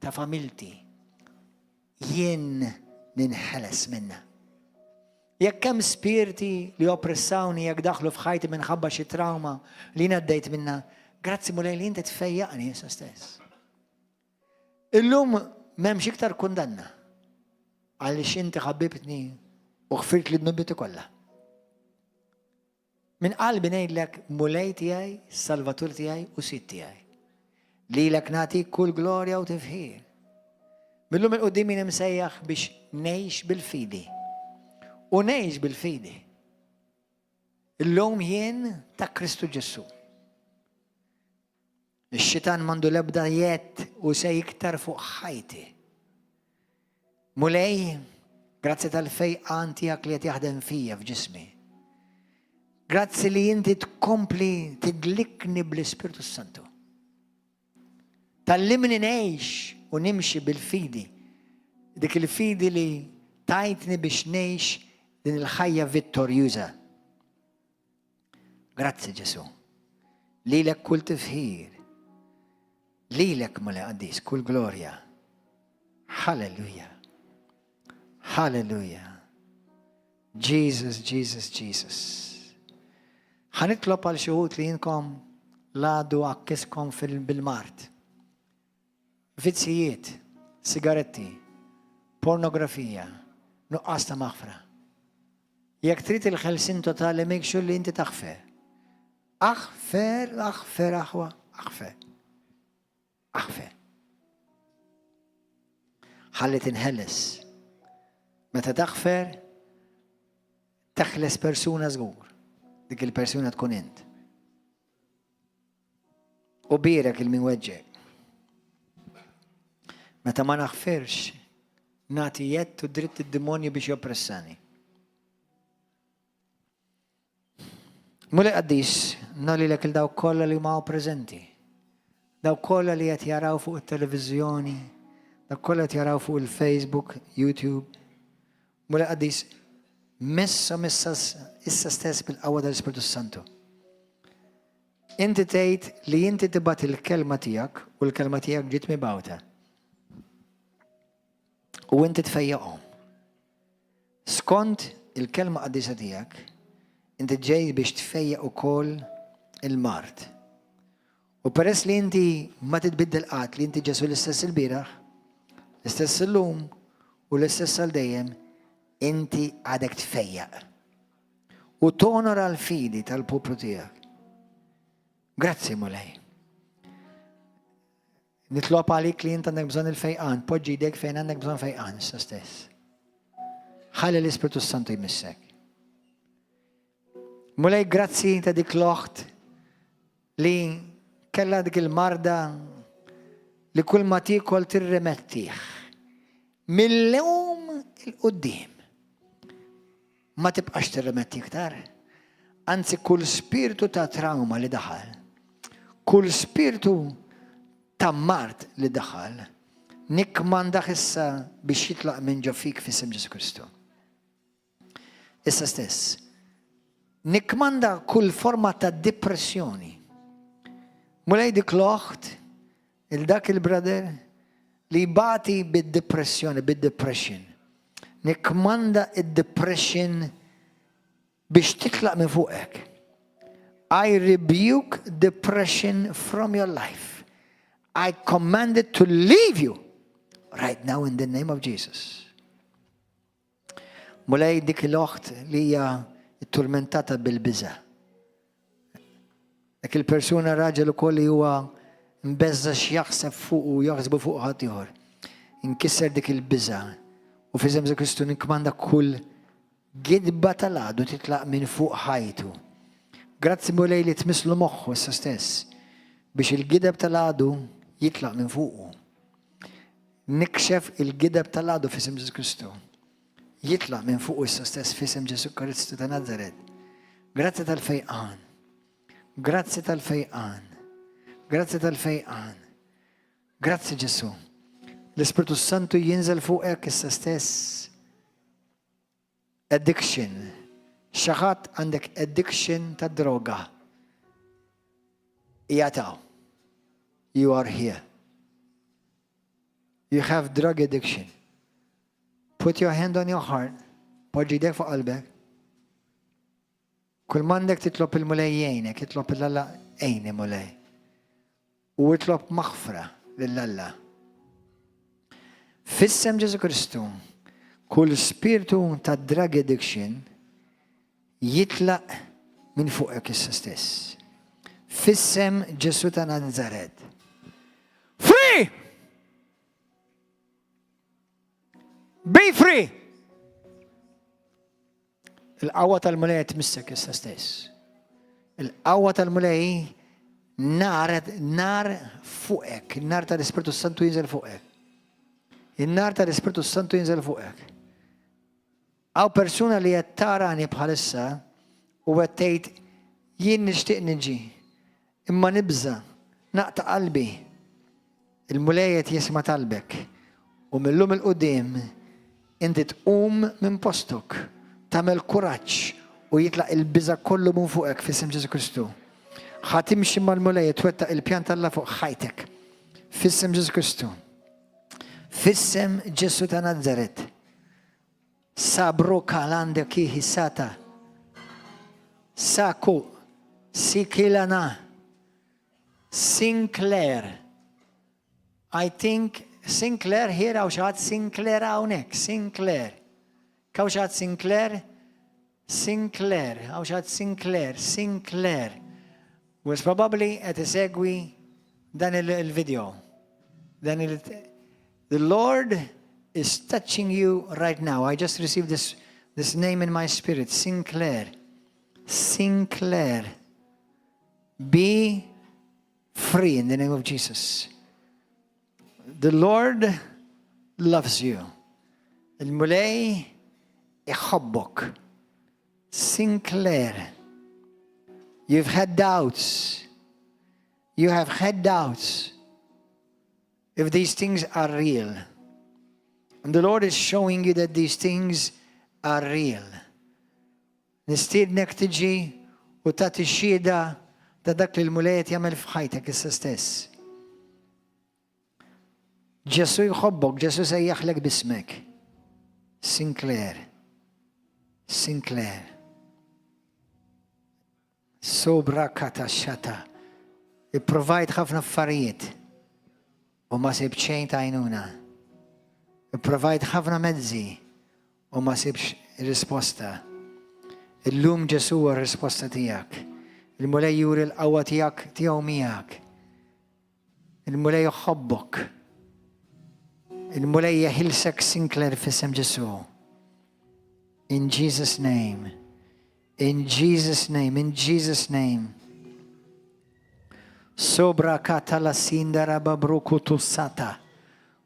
ta' familti, jien ninħeles minna. Jekk hemm spirti li oppressawni jekk daħlu f'ħajti minħabba xi trauma li ngħaddejt minna, grazzi mulej li inti tfejjaqni issa stess. Illum m'hemmx iktar kundanna għaliex inti ħabbibtni u ħfirt li dnubiti kollha. Min qalbi ngħidlek mulej tiegħi, Salvatur tiegħi u Sid tiegħi. Lilek nagħtik kull glorja u tifħir. Millum il-qudiem jien imsejjaħ biex ngħix bil-fidi. U ngħix bil-fidi. Illum jien ta' Kristu Ġesu. Ix-xitan m'għandu l-ebda jett u se iktar fuq ħajti. Mulej, grazzi tal-fejqan tiegħek li qed jaħdem fija f'ġismi. Grazzi li inti tkompli tidlikni bl-Ispirtu Santu. Tallimni ngħix u nimxi bil-fidi. Dik il-fidi li tajtni biex ngħix din il-ħajja vittorjuża. Grazzi Ġesu. Lilek kull tifħir. Lilek Mulej Qaddis kull glorja. Halleluja. Halleluja. Jesus, Jesus, Jesus. Ħanitlob għal xi wħud li jinkom ladu għakkiskom bil-mart. Vizzijiet, sigaretti, pornografija, nuqqas ta' maħfra. Jekk trid il-ħelsin totali make sure li inti taħfer. Aħfer, aħwa, aħfer. Aħfer. Ħalli tinħeles. Meta taħfer, taħles persuna żgur. Dik il-persuna tkun int. U birek il-min weġġek. Meta ma naħfirx, nagħti jett u dritt id-demonju biex joppressani. Mulej qaddis, nagħlilek il dawk kollha li huma preżenti. Dawk kollha li qed jaraw fuq it-televiżjoni, dawk kollha qed jaraw fuq il-Facebook, YouTube. Mulej qaddis, messa issa stess bil-qawwa tal-Ispiritu Santu. Inti tgħid li inti tibgħat il-kelma tiegħek u l-kelma tiegħek ġiet mibgħuta. U inti tfejjaqhom. Skont il-kelma qaddisa tiegħek, inti ġej biex tfejjaq ukoll il-mart. U peress li inti ma titbiddel qatt li inti Ġesu l-istess il-bieraħ, l-istess illum u l-istess għal dejjem, inti għadek tfejjaq. U tonora l-fidi tal-poplu tiegħek. Grazzi mulej. Nitlob għalik li inti għandek bżonn il-fejqan, poġġi jdejk fejn għandek bżonn fejqan issa stess. Ħalli l-Ispiritu Santu jmissek. Mulej grazzi ta' dik l-oħt li kella dik il-marda li kull ma tikol tirremettiħ. Mill-lum il-qoddim. Ma tibqax tirremetti iktar. Anzi kull spiritu ta' trauma li daħal. Kull spiritu ta' mart li daħal. Nikmandaħ issa biex jitlaq minn ġo fik f'isem Ġesu Kristu. Issa stess. Nikmanda kull forma ta' depressjoni. Mulej dik l-oħt, il-dak il-brother, li bati bid-depressjoni, bid-depression. Nikmanda id-depression biex titlaq minn fuqek. I rebuke depression from your life. I command it to leave you right now in the name of Jesus. Mulej dik l-oħt li hija tormentata bil-biża. Dak il-persuna raġel ukoll li huwa mbeżza x'jaħseb fuq u jaħsbu fuq ħadd ieħor. Inkisser dik il-biża u f'isem Ġesu Kristu nikmanda kull gidba tal-għadu titlaq minn fuq ħajtu. Grazzi mulej li tmislu moħħu issa stess biex il-gideb tal-għadu jitlaq minn fuqu. Nikxef il-gideb tal-għadu f'isem Ġesu Kristu. Jitlaq minn fuq issa stess f'isem Ġesu Kristu ta' Nazaret. Grazzi tal-fejqan. Grazzi tal-fejqan. Grazzi tal-fejqan. Grazzi Ġesu. L-Ispiritu Santu jinżel fuqek issa stess. Addiction. Xaħat għandek addiction ta' droga. Jataw. You are here. You have drug addiction. Put your hand on your heart. Poġġi dek fuq qalbek. Kull mandek titlob il-mulej jgħinek, titlob il-Alla ejni mulej. U titlob maħfra lill-Alla. Fissem Ġesu Kristu, kull spiritu ta' drug addiction jitlaq minn fuqek issa stess. Fissem Ġesu ta' Nazaret. Free! Be free! Il-qawwa tal-mulej tmissek issa stess. Il-qawwa tal-mulej nar fuqek, il-nar tal-Ispiritu Santu jinżel fuqek. Il-nar tal-Ispiritu Santu jinżel fuqek. Għaw persuna li qed tarani bħalissa u qed tgħid jien nixtieq niġi, imma nibża, naqta' qalbi. Il-mulej qed jisma' talbek u millum il-qudiem inti tqum minn postok, tagħmel kuraġġ u jitlaq il-biża' kollu minn fuqek f'isem Ġesu Kristu. Ħatimxi mal-mulej twettaq il-pjan tal-Alla fuq ħajtek f'isem Ġesu Kristu. F'isem Ġesu ta' Nazaret. Sabro kalande kihi sata. Saku sikilana. Sinclair. I think Sinclair here għaw xaħat Sinclair għawnek. Sinclair. Kaw xaħat Sinclair? Sinclair. Għaw xaħat Sinclair. Sinclair. Was probably at a segwi dan il-video. The Lord is touching you right now. I just received this name in my spirit. Sinclair. Sinclair. Be free in the name of Jesus. The Lord loves you. الملاي يحبك. Sinclair, you've had doubts. You have had doubts if these things are real. And the Lord is showing you that these things are real. Nistidnek tiġi u tagħti xhieda ta' dak li l-mulej jagħmel f'ħajtek issa stess. Ġesu jħobbok, Ġesu sejjaħlek bismek. Sinclair. Sinclair. Sobra kata xata. I-provide ħafna affarijiet u ma sib xejn ta' għajnuna. I-provide ħafna mezzi u ma sibx risposta. Illum Ġesu huwa r-risposta tiegħek. Il-mulej juri l-qawwa tiegħu miegħek. Il-mulej jħobbok. Il-mulej jeħilsek Sinclair f'isem Ġesu. In Jesus' name. In Jesus' name. In Jesus' name. Sobra katala sindara babrukutu sata.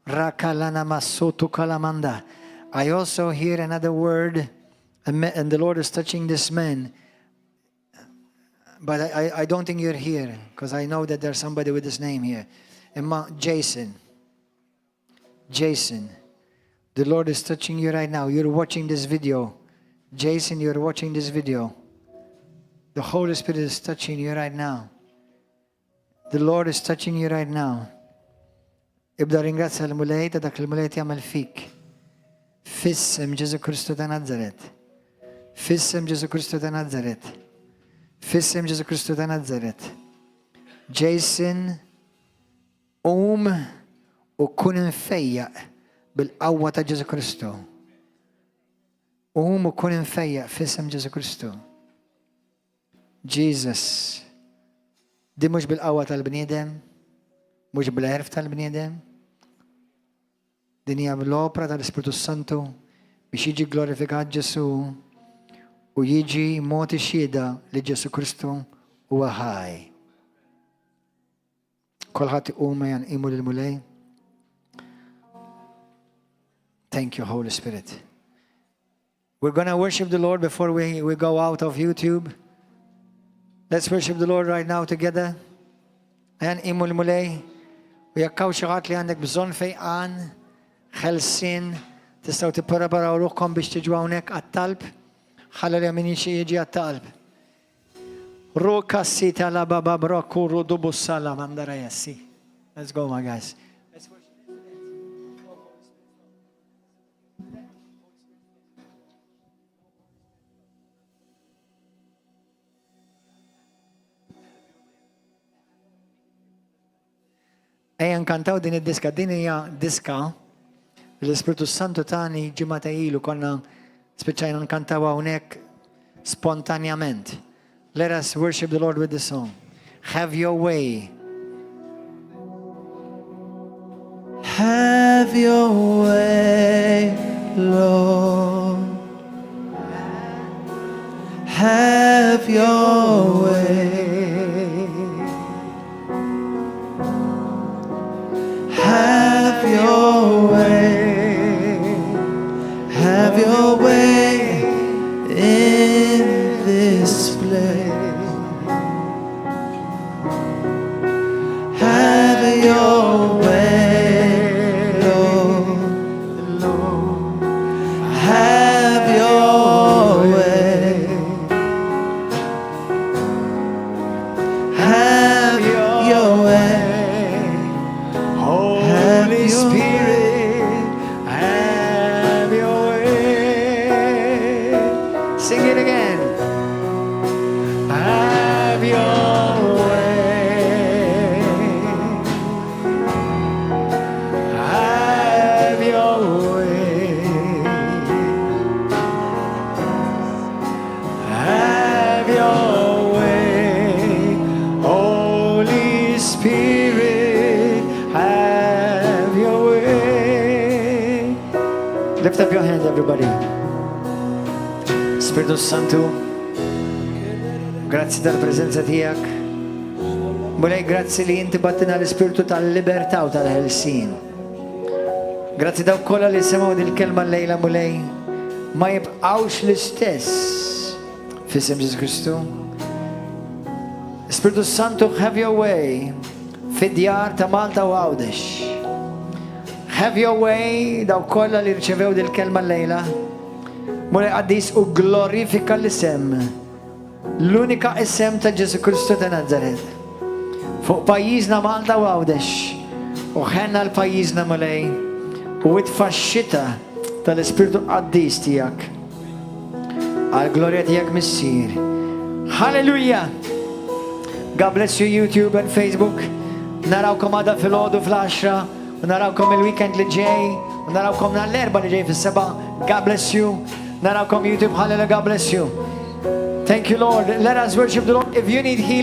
Rakalana masotu kalamanda. I also hear another word, and the Lord is touching this man. But I don't think you're here, because I know that there's somebody with this name here. Jason. Jason. The Lord is touching you right now. You're watching this video. Jason, you're watching this video. The Holy Spirit is touching you right now. The Lord is touching you right now. Ibda ringrazzja l-mulej ta' dak il-mulej jagħmel fik. Fissem Ġesu Kristu ta' Nazaret. Fissem Ġesu Kristu ta' Nazaret. Fissem Ġesu Kristu ta' Nazaret. Jason, u kun infejjaq bil-qawwa ta' Ġesu Kristu. U kun infejjaq fissem Ġesu Kristu. Jesus. Di mhux bil-qawwa tal-bniedem, mhux bil-ħerf tal-bniedem. Din hija bl-opra tal-Ispiritu Santu biex jiġi glorifikat Ġesu u jiġi mod ix-xhieda li Ġesu Kristu huwa ħaj. Kulħadd iqum janqimu lill-mulej. Thank you, Holy Spirit. We're going to worship the Lord before we go out of YouTube. Let's worship the Lord right now together. Ayan, imul mulej. U jakkaw xaħat li għandek bżon fejqan, xelsin, tistaw tipparabaraw ruħkom biex tiġu hawnhekk għat-talb, ħalla li għamini xie jiġi għat-talb. Ruka sita la baba broku rudu bussala mandara jessi. Let's go, my guys. Ejja nkantaw din id-diska, din hija diska l-Ispiritu Santu tani ġimgħa ilu konna spiċċajna nkantaw hawnhekk spontanjament. Let us worship the Lord with the song. Have your way. Have your way, Lord. Have your way. Have your way, have your way in this place. Have your way, Lord, Lord. Have your way. Have your way. Holy Spirit, have your way. Sing it again. Have your way. Have your way. Have your way. Holy Spirit, have your way. Lift up your hand, everybody. Spiritu Santu, grazie dalla presenza tijak. Mulej, grazie li inti battina l-Spiritu tal-libertà u tal-ħelsin. Grazzi daw kolla li semaw dil-kelma l-lejla mulej. Ma jibqawx l-istess. Fisem Ġesu Kristu. Spiritu Santu, have your way. Fid-djar ta' Malta u Għawdex. Have your way daw kolla li rċevew dil-kelma l-lejla. Mulej għaddis u glorifika l-isem. L-unika isem ta' Ġesu Kristu ta' Nazaret. Fuq pajjiżna Malta u Għawdex. U ħenna l-pajjiżna mulej. U it-faxxita tal-Ispiritu Qaddis tijak. Għal-glorja tijak missir. Hallelujah! God bless you YouTube and Facebook. Narawkom għada fil-ħodu fl-10. U narawkom il-weekend li ġej. U narawkom nal-erba li ġej fil-7. God bless you. Narawkom YouTube. Hallelujah. God bless you. Thank you, Lord. Let us worship the Lord. If you need healing,